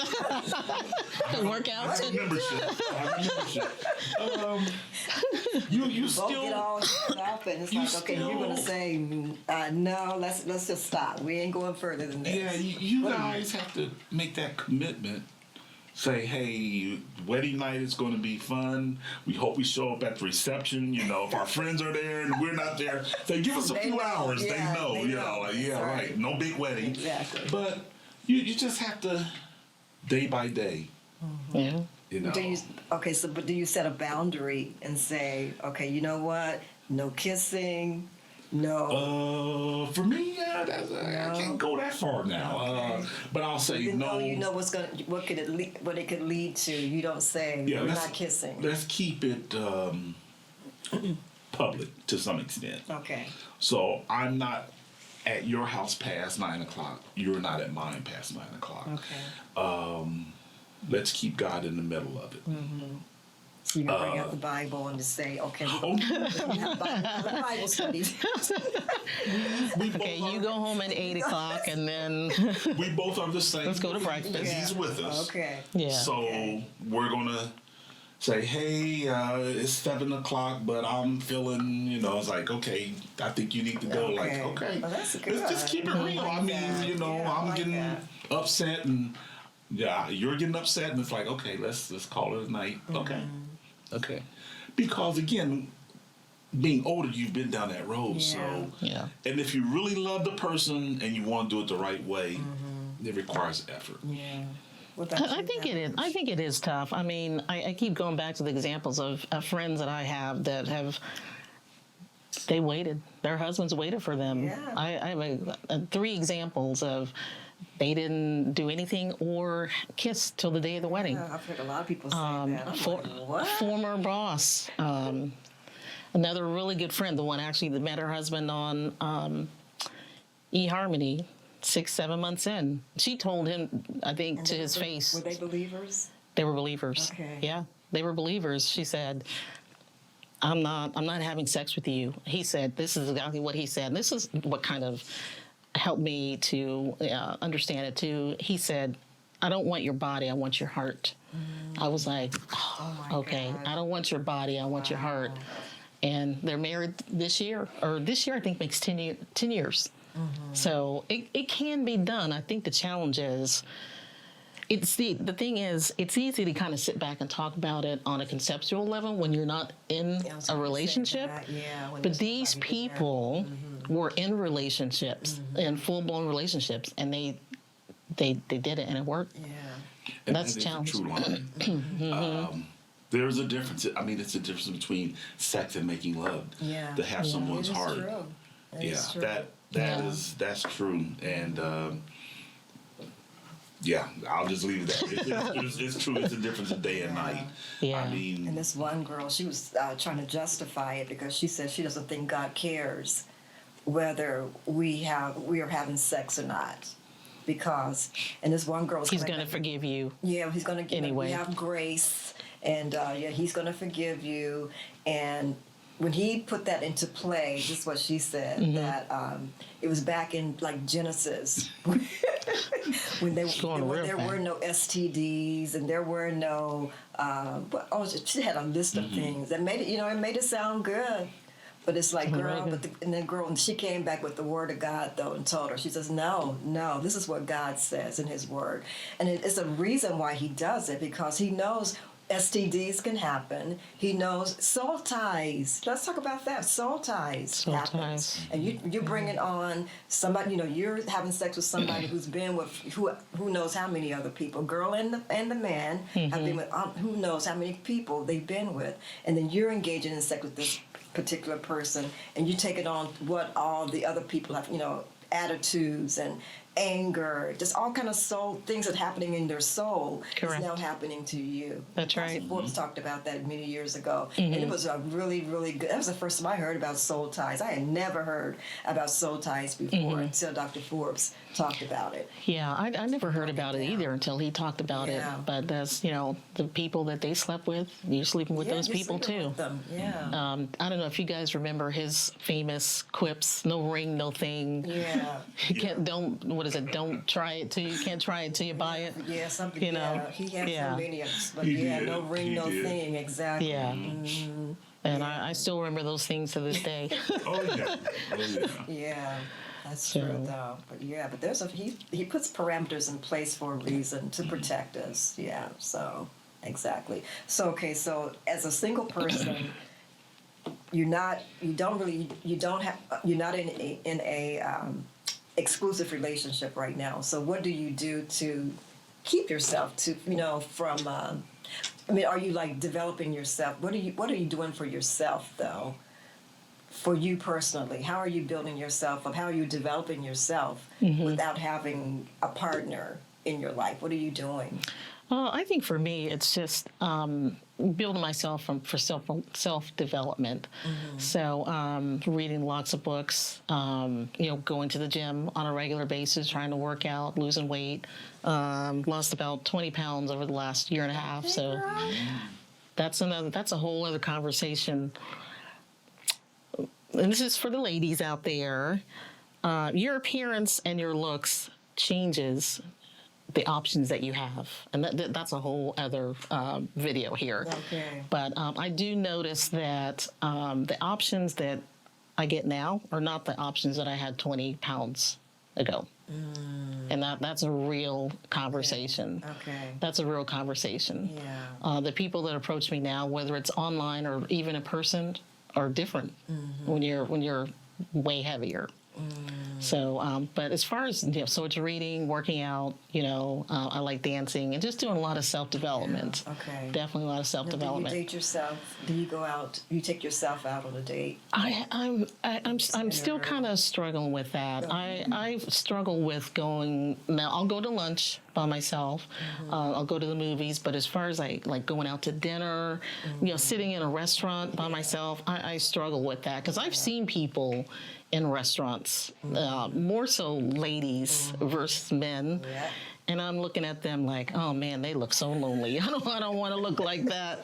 out. I remember shit. You both still get all up and it's you like, okay, you're gonna still- say, no, let's just stop. We ain't going further than this. Yeah, you What do guys have to make that commitment. Say, hey, wedding night is going to be fun. We hope we show up at the reception. You know, if our friends are there and we're not there, say, give us a They few know, hours. yeah, they know, they you know. know, like, That's yeah, right. right. No big wedding. Exactly. But you just have to, day by day, Yeah. you know. But do you set a boundary and say, okay, you know what? No kissing, no. For me, I can't go that far now. Okay. But I'll say Even no. though you know what it could lead to, you don't say we're let's- not kissing. Let's keep it public to some extent. Okay. So I'm not at your house past 9 o'clock. You're not at mine past 9 o'clock. Okay. Let's keep God in the middle of it. So you can bring out the Bible and just say, okay, Oh, we have Bible studies. we both Okay, you are, go home at 8 o'clock, and then we both are the same. Let's go to breakfast. And he's with us. Okay. yeah. So Okay. we're gonna say, hey, it's 7 o'clock, but I'm feeling, it's like, okay, I think you need to go. Okay. Like, okay, Well, that's good. let's just keep it real. I I like mean, that. Yeah, I I'm like getting that. upset, and you're getting upset, and it's like, okay, let's call it a night. Okay, because again, being older, you've been down that road. Yeah. So, Yeah. and if you really love the person and you want to do it the right way, it requires effort. Yeah. What I about you, think it is. Deborah? I think it is tough. I mean, I keep going back to the examples of friends that I have that have. They waited. Their husbands waited for them. Yeah. I have 3 examples of they didn't do anything or kiss till the day of the wedding. Yeah, I've heard a lot of people say that. I'm like, what? Former boss. Another really good friend, the one actually that met her husband on eHarmony 6-7 months in. She told him, I think, And to they his were- face. Were they believers? They were believers. Okay. Yeah, they were believers. She said, I'm not having sex with you. He said, this is exactly what he said. And this is what kind of helped me to understand it too. He said, I don't want your body, I want your heart. I was like, Oh my okay, God. I don't want your body, I want your heart. And they're married this year I think makes 10 years. So it can be done. I think the challenge is, the thing is, it's easy to kind of sit back and talk about it on a conceptual level when you're not in Yeah, I was a gonna say relationship. that, yeah, when But there's these nobody there. people were in relationships, in full-blown relationships, and they did it and it worked. Yeah. And That's that a challenge. is a true line. There's a difference. I mean, it's a difference between sex and making love. Yeah. To have someone's It is heart. true. It Yeah, is true. that's true. And I'll just leave it at that. It's true. It's a difference of day and night. Yeah. I mean, And this one girl, she was trying to justify it because she said she doesn't think God cares whether we are having sex or not. Because, and this one girl's He's claiming- going to forgive you. Yeah, he's going to give Anyway. We have grace, and he's going to forgive you. And when he put that into play, this is what she said, that it was back in like Genesis when there were no STDs and there were no she had a list of things that made it sound good. But it's like, girl, and she came back with the word of God, though, and told her, she says, no, this is what God says in his word. And it's a reason why he does it, because he knows STDs can happen. He knows soul ties. Let's talk about that. Soul ties happen. And you're bringing on somebody, you're having sex with somebody who's been with who knows how many other people. Girl and the man have been with who knows how many people they've been with. And then you're engaging in sex with this particular person, and you take it on what all the other people have, attitudes and anger, just all kind of soul things that are happening in their soul is now happening to you. That's right. Forbes talked about that many years ago, and it was a really, really good. That was the first time I heard about soul ties. I had never heard about soul ties before until Dr. Forbes talked about it. Yeah, I never heard about it either until he talked about it. But that's the people that they slept with, you're sleeping with those people too. With them. Yeah. I don't know if you guys remember his famous quips: "No ring, no thing." Yeah. You can't. What is it? Don't try it till you can't try it till you buy it. Yeah, something. He had so many of us, but no ring, no thing. Exactly. Yeah. Mm-hmm. And I still remember those things to this day. Oh yeah. Yeah. That's true, though. But there's he puts parameters in place for a reason to protect us. Yeah. So exactly. So as a single person, you're not in a exclusive relationship right now. So what do you do to keep yourself from? Are you like developing yourself? What are you doing for yourself though? For you personally, how are you building yourself up? How are you developing yourself without having a partner in your life? What are you doing? Well, I think for me, it's just building myself for self-development. So reading lots of books, going to the gym on a regular basis, trying to work out, losing weight. Lost about 20 pounds over the last year and a half. So that's a whole other conversation. And this is for the ladies out there. Your appearance and your looks changes the options that you have. And that's a whole other video here. Okay. But I do notice that the options that I get now are not the options that I had 20 pounds ago. And that's a real conversation. Okay. That's a real conversation. Yeah. The people that approach me now, whether it's online or even in person, are different when you're way heavier. So, but as far as so it's reading, working out. I like dancing and just doing a lot of self-development. Yeah. Okay. Definitely a lot of self-development. Do you date yourself? Do you go out? You take yourself out on a date? I'm still kind of struggling with that. I struggle with going. Now I'll go to lunch by myself. I'll go to the movies. But as far as like going out to dinner, sitting in a restaurant by myself, I struggle with that because I've seen people in restaurants, more so ladies versus men. Yeah. And I'm looking at them like, oh man, they look so lonely. I don't want to look like that.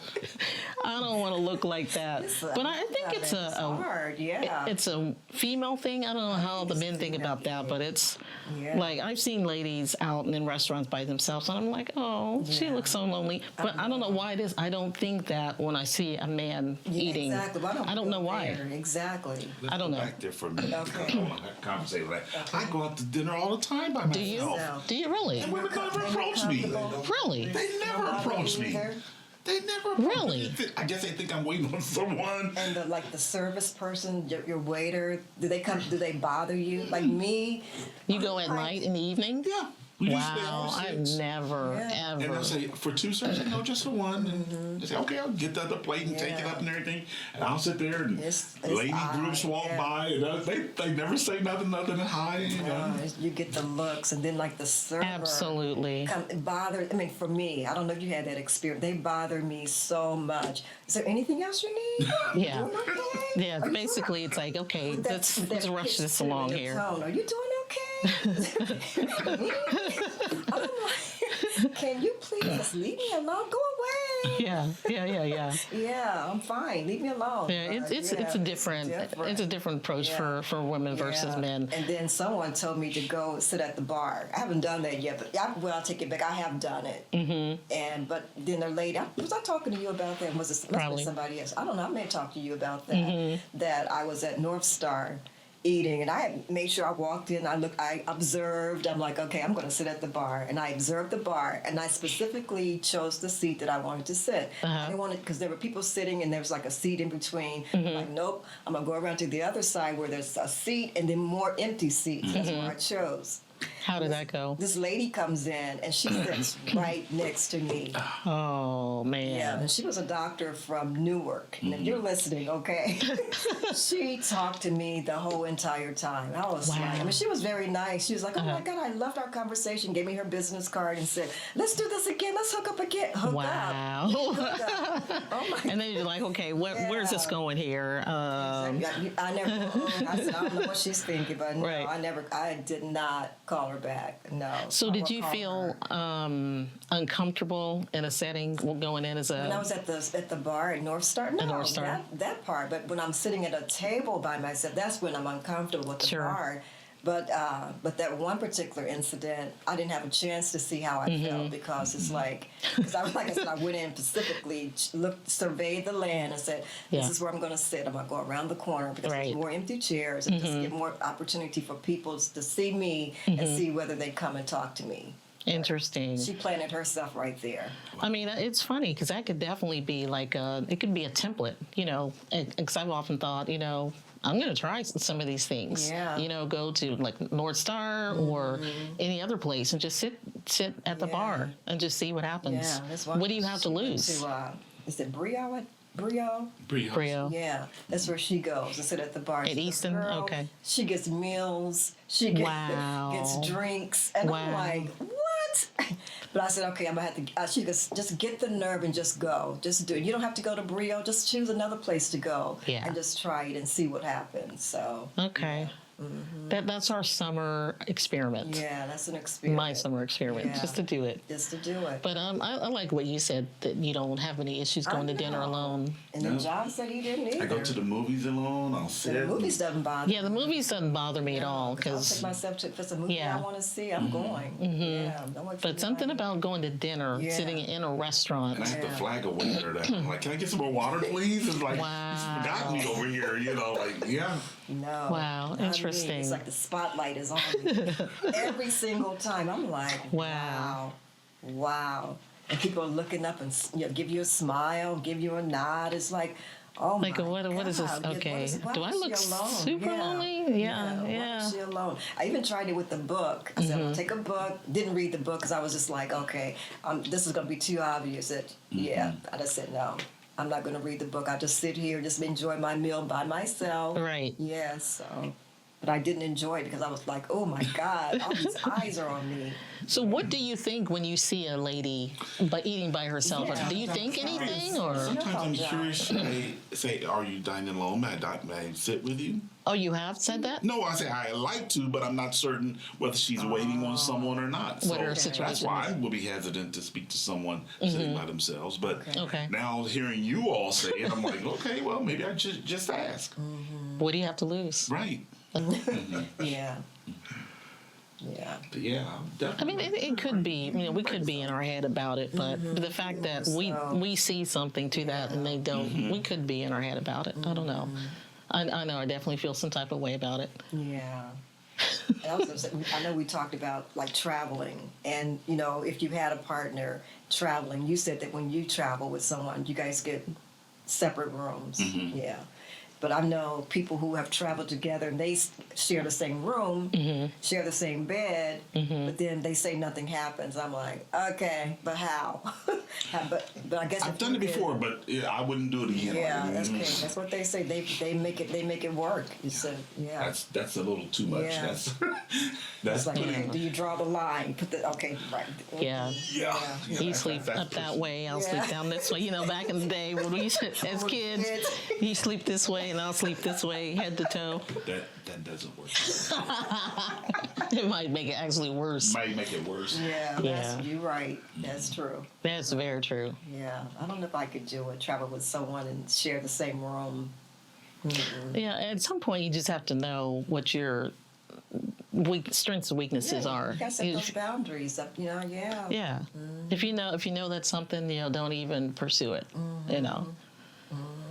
I don't want to look like that. But I think it's hard. Yeah. It's a female thing. I don't know how the men think about that, but it's like I've seen ladies out in restaurants by themselves, and I'm like, oh, she looks so lonely. But I don't know why it is. I don't think that when I see a man eating. Exactly. Well, I don't know why. Exactly. Let's I don't go know. back there for a minute. Okay. I want to conversate with that. I go out to dinner all the time by myself. Do you? Do you really? And women never approach me. Really? They never approach me. They never approach Really? me. I guess they think I'm waiting on someone. And the service person, your waiter, do they bother you? Like me? You go at night in the evening? Yeah. We Wow, I've never, ever. And they'll say, for two serves, no, just for one. And they say, okay, I'll get the other plate and take it up and everything. And I'll sit there and lady groups walk by and they never say nothing other than hi. You get the looks and then like the server. Absolutely. For me, I don't know if you had that experience. They bother me so much. Is there anything else you need? Yeah. You doing okay? Yeah, basically it's like, okay, let's rush this along here. Tone. Are you doing okay? I'm like, can you please just leave me alone? Go away. Yeah. Yeah, I'm fine. Leave me alone. Yeah, it's a different approach for women versus men. And then someone told me to go sit at the bar. I haven't done that yet, but I'll take it back. I have done it. But then a lady, was I talking to you about that? Was it must be somebody else? I don't know. I may have talked to you about that. That I was at North Star eating, and I had made sure I walked in. I observed. I'm like, okay, I'm going to sit at the bar, and I observed the bar, and I specifically chose the seat that I wanted to sit. I didn't want it because there were people sitting, and there was like a seat in between. I'm like, nope, I'm gonna go around to the other side where there's a seat and then more empty seats. That's where I chose. How did that go? This lady comes in and she sits right next to me. Oh, man. Yeah, and she was a doctor from Newark. And if you're listening, okay? She talked to me the whole entire time. I was like, I mean, she was very nice. She was like, oh my God, I loved our conversation. Gave me her business card and said, let's do this again. Let's hook up again. Hook up. Oh my. And then you're like, okay, where's this going here? I never, I said, I don't know what she's thinking, but no, I did not call her back. No. So did you feel uncomfortable in a setting going in as a... When I was at the bar at North Star? No, North Star. That part. But when I'm sitting at a table by myself, that's when I'm uncomfortable with the bar. But that one particular incident, I didn't have a chance to see how I felt because it's like, because like I said, I went in specifically, surveyed the land and said, this is where I'm going to sit. I'm going to go around the corner because there's more empty chairs and just give more opportunity for people to see me and see whether they come and talk to me. Interesting. She planted herself right there. I mean, it's funny because that could definitely be like it could be a template, because I've often thought, I'm going to try some of these things. Yeah. Go to like North Star or any other place and just sit at the bar and just see what happens. Yeah, what do you have to lose? Is it Brio? Brio. Yeah, that's where she goes and sit at the bar. At Easton? Okay. She gets meals. She gets drinks. And I'm like, what? But I said, okay, I'm going to have to, she goes, just get the nerve and just go. Just do it. You don't have to go to Brio. Just choose another place to go. Yeah. And just try it and see what happens. So. Okay. Yeah. That's our summer experiment. Yeah, that's an experiment. My summer experiment, just to do it. Just to do it. But I like what you said, that you don't have any issues going to dinner alone. And then John said he didn't either. I go to the movies alone. I'll sit. The movies doesn't bother me. Yeah, the movies doesn't bother me at all. I'll take myself to, if it's a movie I want to see, I'm going. Yeah, but something about going to dinner, sitting in a restaurant. And I have to flag a waiter that I'm like, can I get some more water, please? It's like, he's forgotten me over here, No. Wow, interesting. It's like the spotlight is on me. Every single time. I'm like, wow. And people are looking up and give you a smile, give you a nod. It's like, oh my God. What is this? Okay. Do I look super lonely? Yeah. Why is she alone? I even tried it with the book. I said, I'll take a book. Didn't read the book because I was just like, okay, this is going to be too obvious. I just said, no. I'm not going to read the book. I'll just sit here, just enjoy my meal by myself. Right. Yeah, so. But I didn't enjoy it because I was like, oh my God, all these eyes are on me. So what do you think when you see a lady eating by herself? Yeah. Do you think anything? Or sometimes I'm curious. They say, are you dining alone? May I sit with you? Oh, you have said that? No, I say I like to, but I'm not certain whether she's waiting on someone or not. So that's why I will be hesitant to speak to someone sitting by themselves. But now hearing you all say it, I'm like, okay, well, maybe I just ask. What do you have to lose? Right. Yeah. But yeah, definitely. I mean, it could be, we could be in our head about it, but the fact that we see something to that and they don't, we could be in our head about it. I don't know. I know I definitely feel some type of way about it. Yeah. I know we talked about like traveling, and if you had a partner traveling, you said that when you travel with someone, you guys get separate rooms. Yeah. But I know people who have traveled together and they share the same room, share the same bed, but then they say nothing happens. I'm like, okay, but how? but I guess I've done it before, but I wouldn't do it again. Yeah, that's what they say. They make it work. So, yeah. That's a little too much. Yeah. That's like, do you draw the line? Right. Yeah. You sleep up that way, I'll sleep down this way. Back in the day when we used to, as kids, you sleep this way. way and I'll sleep this way, head to toe. That doesn't work. It might make it actually worse. Might make it worse. Yeah, Yeah. you're right. That's true. That's very true. Yeah, I don't know if I could do it. Travel with someone and share the same room. Yeah, at some point you just have to know what your strengths and weaknesses are. You gotta set those boundaries up. Yeah. Yeah. If you know that's something, don't even pursue it.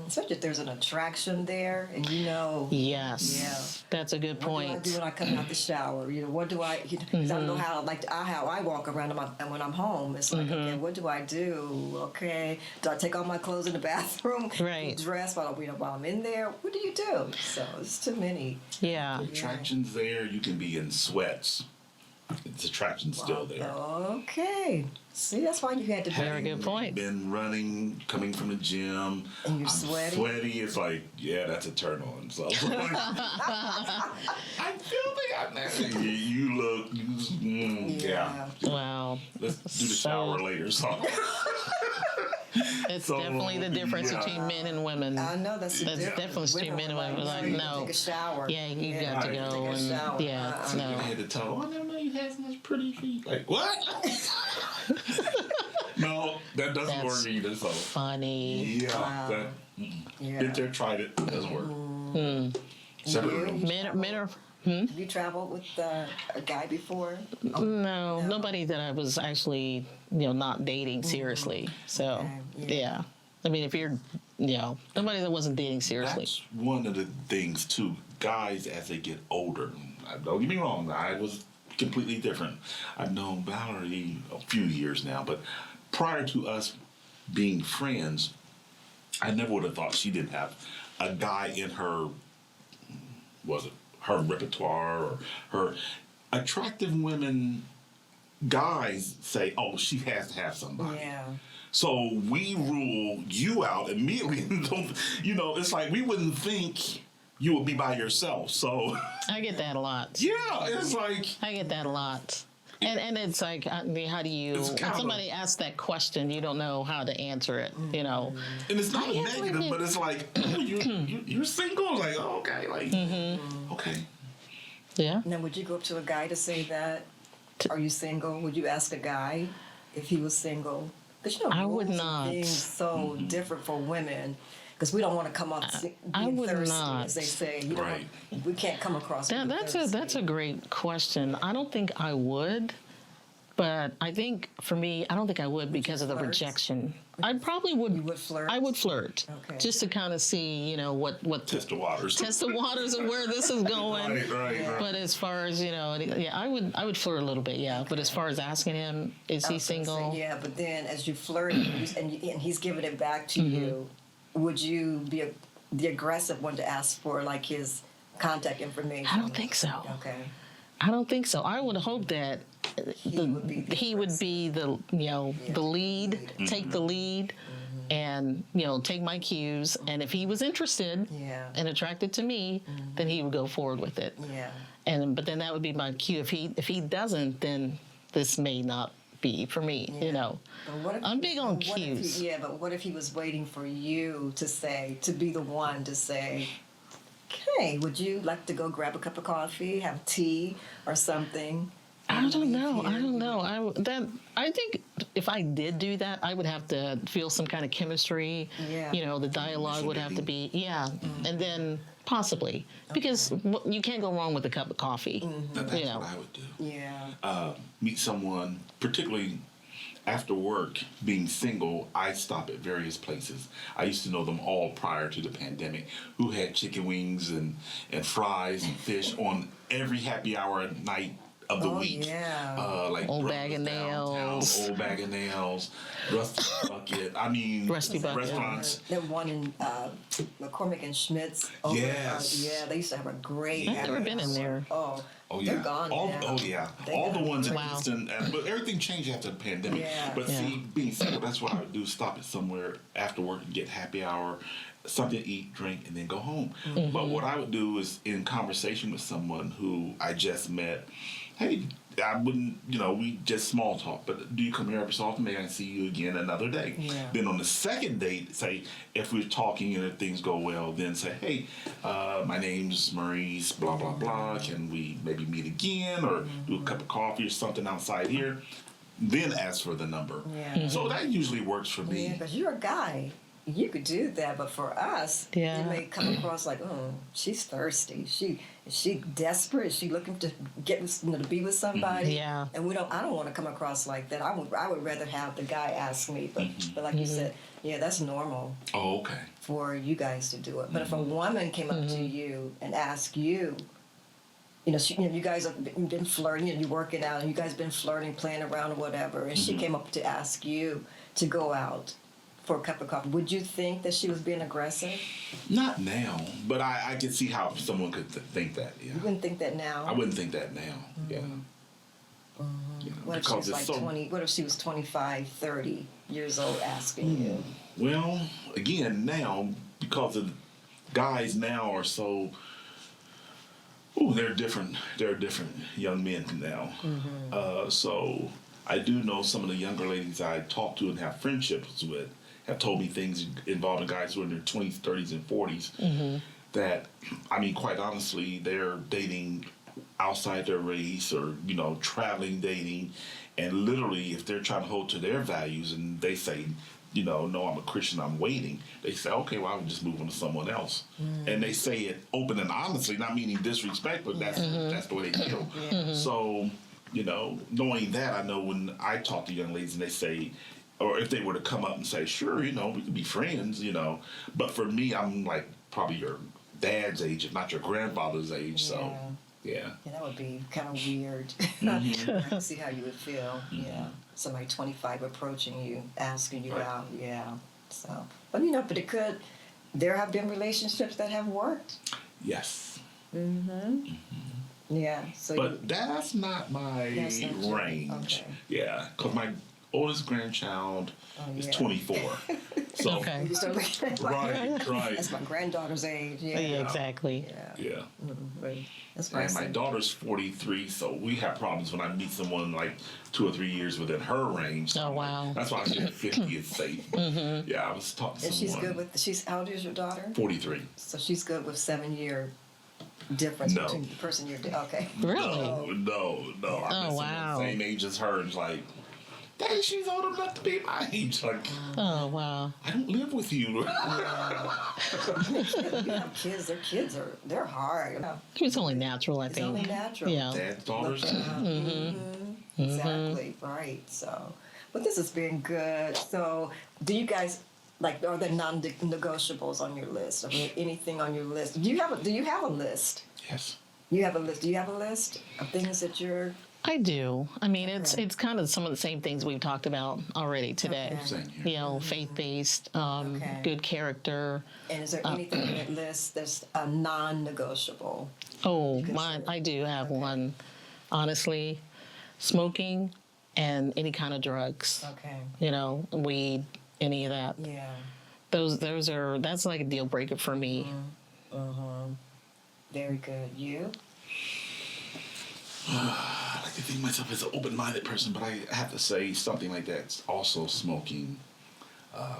Especially if there's an attraction there, and Yes. Yeah. That's a good What do I point. do when I come out the shower? What do I? 'Cause I don't know how I walk around and when I'm home. It's like, okay, what do I do? Okay, do I take all my clothes in the bathroom? Right. Dress while I'm in there. What do you do? So it's too many. Yeah. Attraction's there. You can be in sweats. It's attraction still there. Okay. See, that's why you had to. Very good point. Been running, coming from the gym. And you're I'm sweaty? Sweaty. It's like, yeah, that's a turn on. So I'm filthy out there. You look. Yeah. Wow. Let's do the shower later. So. It's So, definitely the difference yeah. between men and women. I know that's the difference between men and women. Like, no. Take a shower. Yeah, you got to Right. go. Take a And, shower. yeah, no. Head to toe. I never know you had such pretty feet. Like what? No, that doesn't That's work either. So Funny. yeah, Wow. that Yeah. been there, tried it, doesn't work. Separate rooms. Men are. Have you traveled with a guy before? No, nobody that I was actually, not dating seriously. So, Okay, yeah. I mean, if you're, nobody that wasn't dating seriously. That's one of the things too. Guys, as they get older, don't get me wrong, I was completely different. I've known Valerie a few years now, but prior to us being friends, I never would have thought she didn't have a guy in her, her repertoire or her attractive women. Guys say, oh, she has to have somebody. Yeah. So we rule you out immediately. It's like we wouldn't think you would be by yourself. So I get that a lot. yeah, it's like I get that a lot. And it's like, I mean, how do you, It's when kind of somebody asks that question, you don't know how to answer it, and it's not I a guess we negative, did. but it's like, oh, you're single. Like, oh, okay, like, okay. Yeah. Now, would you go up to a guy to say that? Are you single? Would you ask a guy if he was single? Because I rules would and not. things so different for women. Because we don't want to come off I being would thirsty, not. as they say. Right. We can't come across. being That's thirsty. a great question. I don't think I would, but I think for me, I don't think I would because of the flirt? rejection. I probably would. You would flirt? I would flirt, Okay. just to kind of see, what Test the waters. test the waters of where this is going. Right. But as far as I would flirt a little bit, yeah. But as far as asking him, is I he was gonna say, single? yeah, but then as you flirt and he's giving it back to Mm-hmm. you, would you be the aggressive one to ask for like his contact information? I don't think so. Okay. I don't think so. I would hope that He would be the the lead, take the lead, and take my cues. And if he was interested Yeah. and attracted to me, then he would go forward with it. Yeah. But then that would be my cue. If he doesn't, then this may not be for me. But what if I'm big on but what if cues. but what if he was waiting for you to be the one to say, "Okay, would you like to go grab a cup of coffee, have tea, or something?" I don't know. here. I don't know. I think if I did do that, I would have to feel some kind of chemistry. Yeah. The dialogue would have to be and then possibly because you can't go wrong with a cup of coffee. That's what I would do. Yeah. Meet someone, particularly after work, being single, I stop at various places. I used to know them all prior to the pandemic, who had chicken wings and fries and fish on every happy hour at night of the week. Yeah. Like Old Brothers Bag of Downtown, Nails. Old Bag of Nails, Rusty Bucket. I mean, Rusty Bucket. restaurants. That one in McCormick and Schmidt's. Over, Yes. yeah, they used to have a great. I've never been in there. Oh. Oh They're yeah, gone all now. They all the got- ones in Wow. Houston, but everything changed after the pandemic. Yeah. But Yeah. see, being single, that's what I would do: stop at somewhere after work and get happy hour, something to eat, drink, and then go home. But what I would do is, in conversation with someone who I just met, hey, I wouldn't, we just small talk. But do you come here every so often? May I see you again another day? Yeah. Then on the second date, say, if we're talking and if things go well, then say, hey, my name's Maurice, blah, blah, blah. Can we maybe meet again or do a cup of coffee or something outside here? Then ask for the number. Yeah. So that usually works for me. Yeah, because you're a guy. You could do that, but for us, Yeah. it may come across like, oh, she's thirsty. Is she desperate? Is she looking to get to be with somebody? Yeah. And I don't want to come across like that. I would rather have the guy ask me, but like you said, yeah, that's normal Oh, okay. for you guys to do it. But if a woman came up to you and asked you, you guys have been flirting and you're working out and you guys been flirting, playing around or whatever, and she came up to ask you to go out for a cup of coffee, would you think that she was being aggressive? Not now, but I can see how someone could think that. Yeah. You wouldn't think that now? I wouldn't think that now. Yeah. What if she was like 20, what if she was 25, 30 years old asking you? Well, again, now, because the guys now are so, they're different. They're different young men now. So I do know some of the younger ladies I talk to and have friendships with have told me things involving guys who are in their 20s, 30s, and 40s that, quite honestly, they're dating outside their race or, traveling dating. And literally, if they're trying to hold to their values and they say, no, I'm a Christian, I'm waiting, they say, okay, well, I would just move on to someone else. And they say it open and honestly, not meaning disrespect, but that's the way they feel. So, knowing that, I know when I talk to young ladies and they say, or if they were to come up and say, sure, we could be friends, But for me, I'm like probably your dad's age, if not your grandfather's age. So, yeah. Yeah, that would be kind of weird. I can see how you would feel. Yeah. Somebody 25 approaching you, asking you out. Yeah. So, but there have been relationships that have worked. Yes. Yeah. So but that's not my range. Okay. Yeah, because my oldest grandchild is 24. So Okay. You start looking at right. That's my granddaughter's age. Yeah. Yeah, exactly. Yeah. Right. That's And my nice. daughter's 43, so we have problems when I meet someone like 2 or 3 years within her range. Oh, wow. That's why I said 50 is safe. Yeah, I was talking to And someone. she's good with. How old is your daughter? 43. So she's good with 7-year difference No. between the person you're. Okay. Really? No. I met someone wow. same age as her, and it's like, Daddy, she's old enough to be my age. Like, Oh, wow. I don't live with you. You have kids. They're hard. It's only natural, I It's think. only natural. Yeah. Dad's daughters. Exactly. Right. So, but this has been good. So, do you guys are there non-negotiables on your list? I mean, anything on your list? Do you have a list? Yes. You have a list. Do you have a list of things that you're? I do. It's kind of some of the same things we've talked about already today. Okay. Same here. Faith-based, Okay. good character. And is there anything on that list that's a non-negotiable? Oh, I do have one. Honestly, smoking and any kind of drugs. Okay. Weed, any of that. Yeah. That's like a deal breaker for me. Very good. You? I like to think of myself as an open-minded person, but I have to say something like that's also smoking,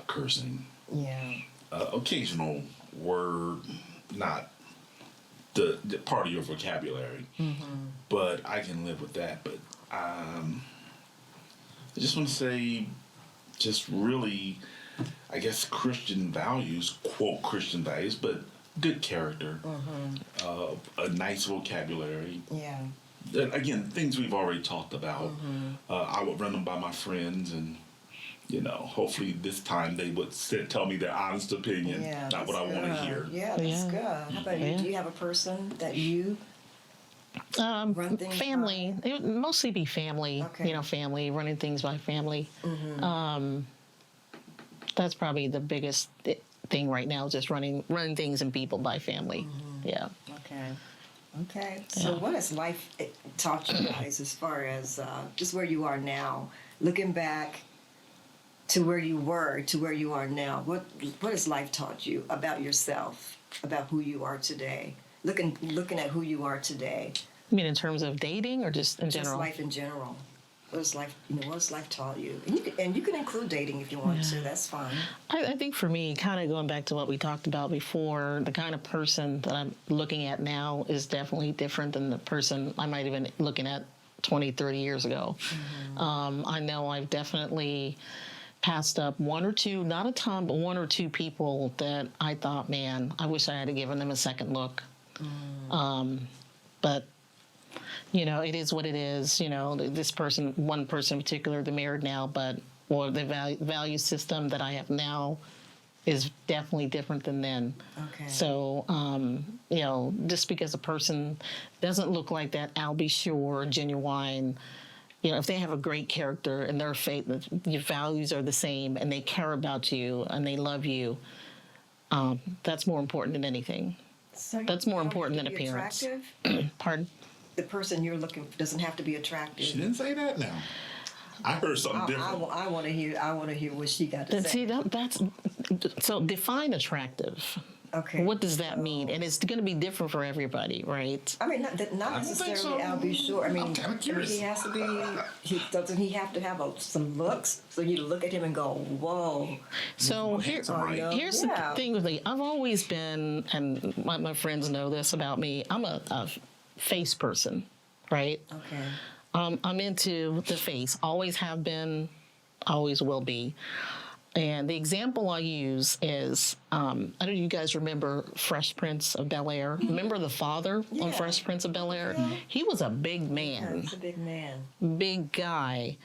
cursing, Yeah. occasional word, not the part of your vocabulary, but I can live with that. But I just want to say, just really, I guess, Christian values, quote Christian values, but good character, a nice vocabulary. Yeah. Again, things we've already talked about. I would run them by my friends, and hopefully this time they would tell me their honest opinion, Yeah. not what I want to hear. Yeah, that's Yeah. good. How about you? Yeah. Do you have a person that you run things Family. It would mostly be family. Okay. Family, running things by family. That's probably the biggest thing right now, just running things and people by family. Yeah. Okay. Okay. So, Yeah. what has life taught you guys as far as just where you are now? Looking back to where you were to where you are now, what has life taught you about yourself, about who you are today? Looking at who you are today, I mean, in terms of dating or just in Just general? life in general. What's life? What's life taught you? And you can include dating if you want to. That's fine. I think for me, kind of going back to what we talked about before, the kind of person that I'm looking at now is definitely different than the person I might have been looking at 20, 30 years ago. I know I've definitely passed up one or two, not a ton, but one or two people that I thought, man, I wish I had given them a second look. But it is what it is. This person, one person in particular, they're married now, or the value system that I have now is definitely different than then. Okay. So, just because a person doesn't look like that, I'll be sure, genuine, if they have a great character and their faith, your values are the same and they care about you and they love you, that's more important than anything. So That's more important than be appearance. Attractive? Pardon? The person you're looking for doesn't have to be attractive. She didn't say that now. I heard something different. I want to hear. I want to hear what she got to Then say. see, that's so define attractive. Okay. What does that mean? And it's going to be different for everybody, right? I mean, not don't think necessarily. so. I'll be sure. I mean, I'm kinda curious. he has to be. Doesn't he have to have some looks? So you look at him and go, "Whoa." So Handsome, right? here's Yeah. the thing with me. I've always been, and my friends know this about me. I'm a face person, right? Okay. I'm into the face. Always have been, always will be. And the example I use is, I don't know if you guys remember Fresh Prince of Bel-Air. Remember the father on Yeah. Fresh Prince of Bel-Air? He was a big man, He's a big man. big guy,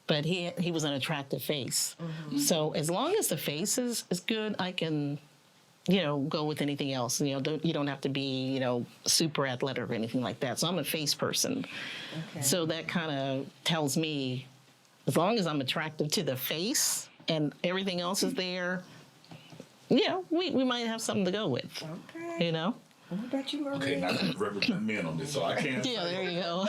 but he was an attractive face. So as long as the face is good, I can, go with anything else. You don't have to be, super athletic or anything like that. So I'm a face person. Okay. So that kind of tells me, as long as I'm attractive to the face and everything else is there, we might have something to go with. Okay. What What about you, Maria? Okay, now I represent men on this, so I can't. Yeah, there you go.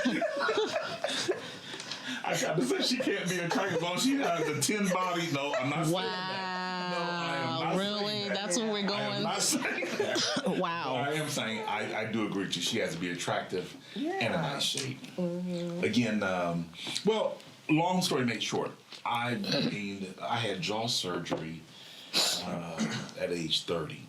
I got to say she can't be a cocky bone. She has a 10 body. No, I'm not saying that. No, I am Wow, not really? saying that. That's where we're I am going? not saying that. But Wow. I am saying I do agree with you. She has to be attractive and a Yeah. nice shape. Again, well, long story made short, I had jaw surgery at age 30.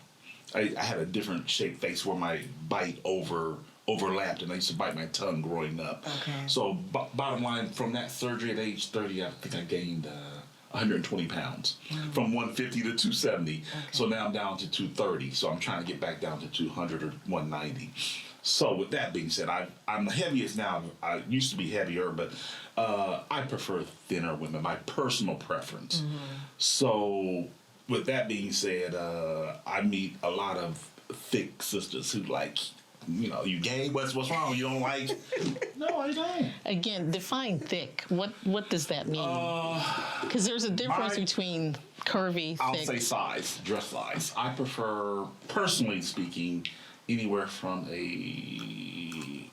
I had a different shaped face where my bite overlapped, and I used to bite my tongue growing up. Okay. So, bottom line, from that surgery at age 30, I think I gained 120 pounds from 150 to 270. So now I'm down to 230. So I'm trying to get back down to 200 or 190. So with that being said, I'm the heaviest now. I used to be heavier, but I prefer thinner women, my personal preference. So with that being said, I meet a lot of thick sisters who like, you gay? What's wrong? You don't like? No, I don't. Again, define thick. What does that mean? Because there's a difference between curvy, I'll thick. say size, dress size. I prefer, personally speaking, anywhere from a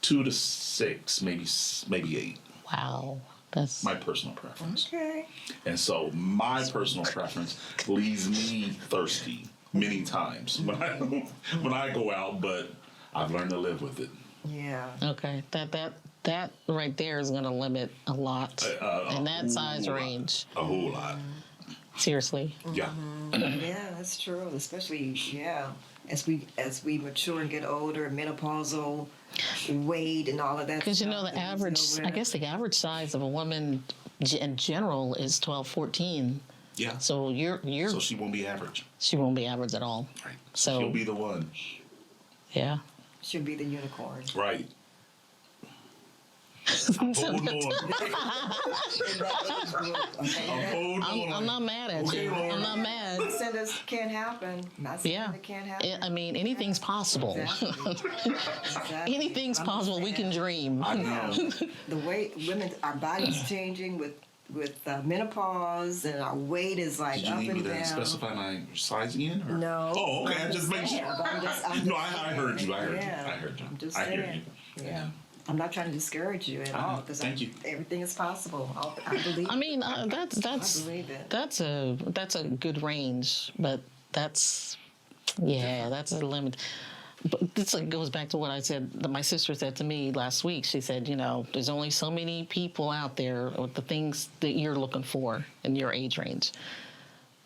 2 to 6, maybe 8. Wow, that's My personal preference. Okay. And so my personal preference leaves me thirsty many times when I go out, but I've learned to live with it. Yeah. okay. That right there is going to limit a lot in that size range. A whole lot. Seriously. Yeah. Yeah, that's true. Especially, as we mature and get older, menopausal weight and all of that. Because stuff the that we average, deal I with. guess the average size of a woman in general is 12, 14. Yeah. So So she won't be average. she won't be average at all. Right. So She'll be the one. yeah. Should be the unicorn. Right. I'm holding on. I'm holding on. I'm not mad at Okay, you. Lord. I'm not mad. Not saying this can't happen. Not saying Yeah. it can't happen. I mean, anything's possible. Exactly. Exactly. Anything's I'm possible. just We can saying. dream. I know. The way our body's changing with menopause, and our weight is like Did you up need me and to down. specify my size again? Or? No. Oh, okay. I I'm just make saying, sure. but I'm just No, I heard you. I heard Yeah. you. I heard you. I'm just I hear saying. you. Yeah. I'm not trying to discourage you at all because Thank you. everything is possible. I believe. I mean, that's I believe it. that's a good range, but that's a limit. but this goes back to what I said, that my sister said to me last week. She said, there's only so many people out there with the things that you're looking for in your age range.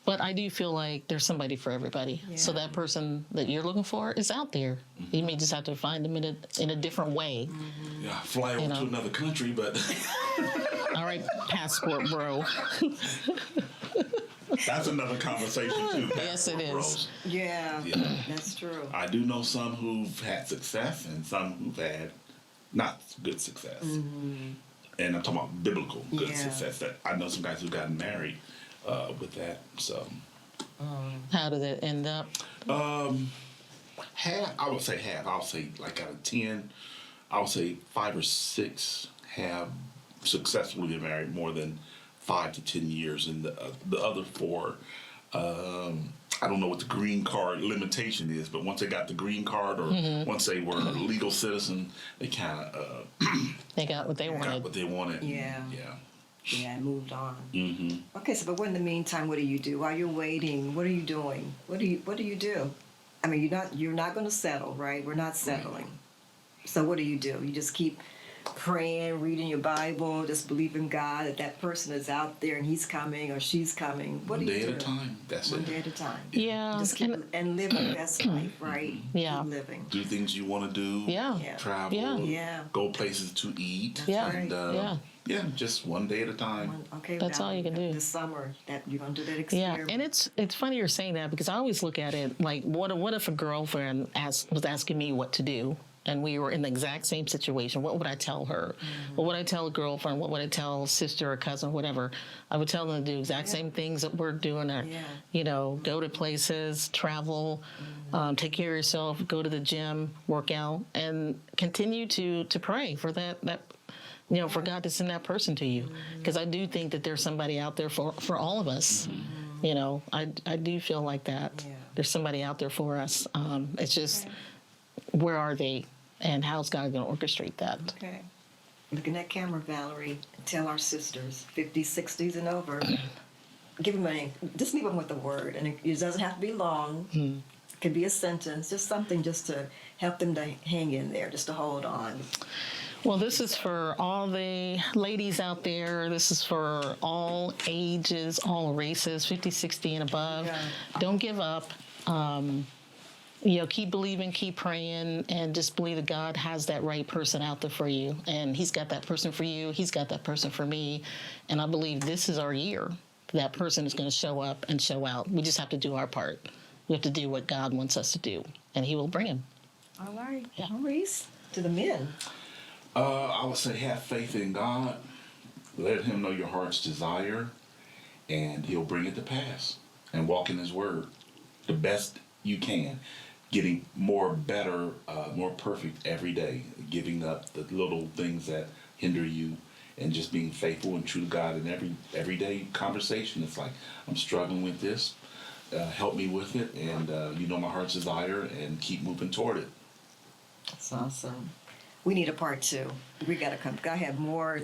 But I do feel like there's somebody for everybody. Yeah. So that person that you're looking for is out there. Mm-hmm. You may just have to find them in a different way. Mm-hmm. Yeah, fly over to another country, but... All right, passport bro. That's another conversation, too. Yes, it is. Bros. Yeah, that's true. I do know some who've had success and some who've had not good success. Mm-hmm. And I'm talking about biblical good success. That I know some guys who've gotten married with that. So, how did it end up? Half. I would say half. I'll say like out of 10, I would say 5 or 6 have successfully been married more than 5 to 10 years, and the other 4, I don't know what the green card limitation is, but once they got the green card or once they were a legal citizen, they kind of they got what they wanted. Got what they wanted. Yeah. Yeah, moved on. Mm-hmm. Okay, so but in the meantime, what do you do while you're waiting? What are you doing? What do you do? I mean, you're not going to settle, right? We're not settling. So what do? You just keep praying, reading your Bible, just believe in God that person is out there and He's coming or she's coming. What do you do? One day at a time. That's One it. day at a time. Yeah. Just keep and live your best life, right? Yeah. Keep living. Do things you want to do. Yeah. Travel. Yeah. Go places to eat. Yeah. And, just one day at a time. Okay, that's all you can do. This summer, that you're gonna do that experiment. Yeah, and it's funny you're saying that because I always look at it like, what if a girlfriend was asking me what to do, and we were in the exact same situation? What would I tell her? Mm-hmm. What would I tell a girlfriend? What would I tell a sister or cousin, whatever? I would tell them to do exact same things that we're doing. Go to places, travel, take care of yourself, go to the gym, work out, and continue to pray for that for God to send that person to you. Because I do think that there's somebody out there for all of us. I do feel like that. Yeah. There's somebody out there for us. It's just, where are they? And how's God going to orchestrate that? Okay. Look in that camera, Valerie. Tell our sisters, 50s, 60s, and over. Give them just leave them with a word. And it doesn't have to be long. It could be a sentence, just something just to help them to hang in there, just to hold on. Well, this is for all the ladies out there. This is for all ages, all races, 50, 60, and above. Yeah. Don't give up. Keep believing, keep praying, and just believe that God has that right person out there for you. And He's got that person for you. He's got that person for me. And I believe this is our year. That person is going to show up and show out. We just have to do our part. We have to do what God wants us to do, and He will bring him. All right. Yeah. Maurice, to the men. I would say have faith in God. Let Him know your heart's desire, and He'll bring it to pass. And walk in His Word the best you can. Getting better, more perfect every day. Giving up the little things that hinder you, and just being faithful and true to God in everyday conversation. It's like, I'm struggling with this. Help me with it, and my heart's desire, and keep moving toward it. That's awesome. We need a part 2. We gotta come. I have more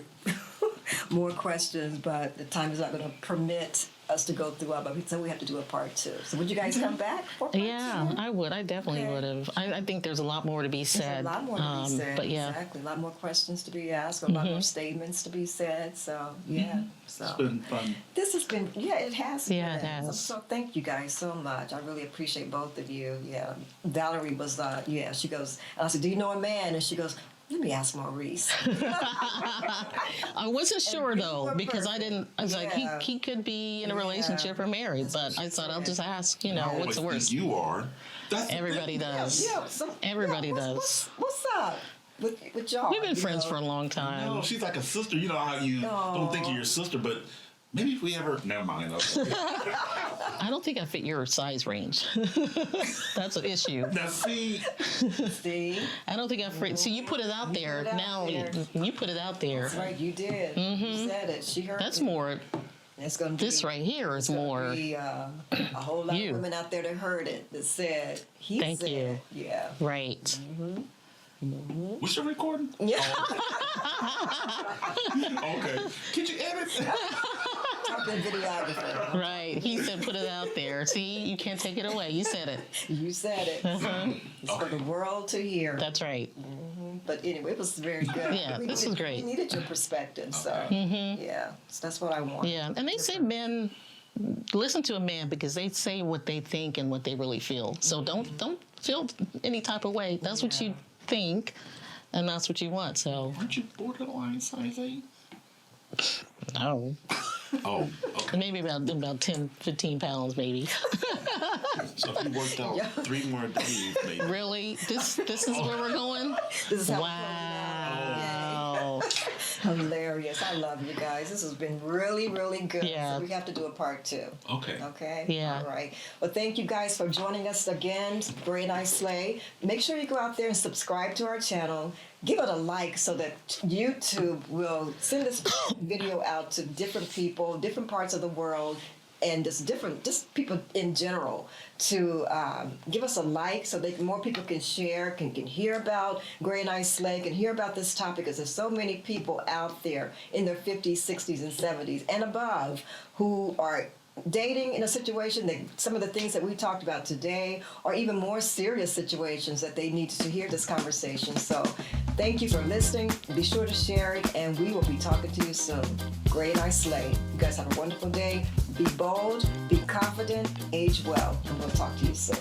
questions, but the time is not going to permit us to go through all. But so we have to do a part 2. So would you guys come back for part 2? Yeah, I would. I definitely would have. I think there's a lot more to be said. There's a lot more to be said. But yeah, exactly. A lot more questions to be asked. A lot more statements to be said. So yeah. So it's been fun. This has been. Yeah, it has. Yeah, been. it has. So thank you guys so much. I really appreciate both of you. Yeah. Valerie was. She goes. I said, "Do you know a man?" And she goes, "Let me ask Maurice." I wasn't sure though, because I was like, he could be in a relationship or married, but I thought I'll just ask, what's the worst? You are. Everybody does. Everybody does. What's up with y'all? We've been friends for a long time. No, she's like a sister. You know how you don't think of your sister, but maybe if we ever... Never mind. Okay. I don't think I fit your size range. That's an issue. Now, see? I don't think I fit... See, you put it out there. You put it out there. That's right, you did. Mm-hmm. You said it. She heard That's it. more... It's gonna be, this right here is more... Be, a whole lot of women out there that heard it, that said, Thank you. Yeah. Right. Mm-hmm. Mm-hmm. What's your recording? Yeah. Okay. Could you edit? the videographer. Right. He said, put it out there. See, you can't take it away. You said it. You said it. It's for the world to hear. That's right. But anyway, it was very good. Yeah, this was great. We needed your perspective, so yeah, so that's what I want. Yeah. And they say men listen to a man because they say what they think and what they really feel. So don't feel any type of way. That's what you think, and that's what you want. So Aren't you borderline size 8? no, Oh, okay. maybe about 10, 15 pounds, maybe. So if you worked out 3 more days, maybe. Really? This is where we're going? This is how Wow. hilarious. I love you guys. This has been really, really good. Yeah. So we have to do a part 2. Okay. Okay? Yeah. All right. Well, thank you guys for joining us again. Gray and I Slay. Make sure you go out there and subscribe to our channel. Give it a like so that YouTube will send this video out to different people, different parts of the world, and just people in general to give us a like so that more people can share, can hear about Gray and I Slay, can hear about this topic, because there's so many people out there in their 50s, 60s, and 70s and above who are dating in a situation that some of the things that we talked about today, or even more serious situations that they need to hear this conversation. So thank you for listening. Be sure to share it, and we will be talking to you soon. Gray and I Slay. You guys have a wonderful day. Be bold, be confident, age well, and we'll talk to you soon.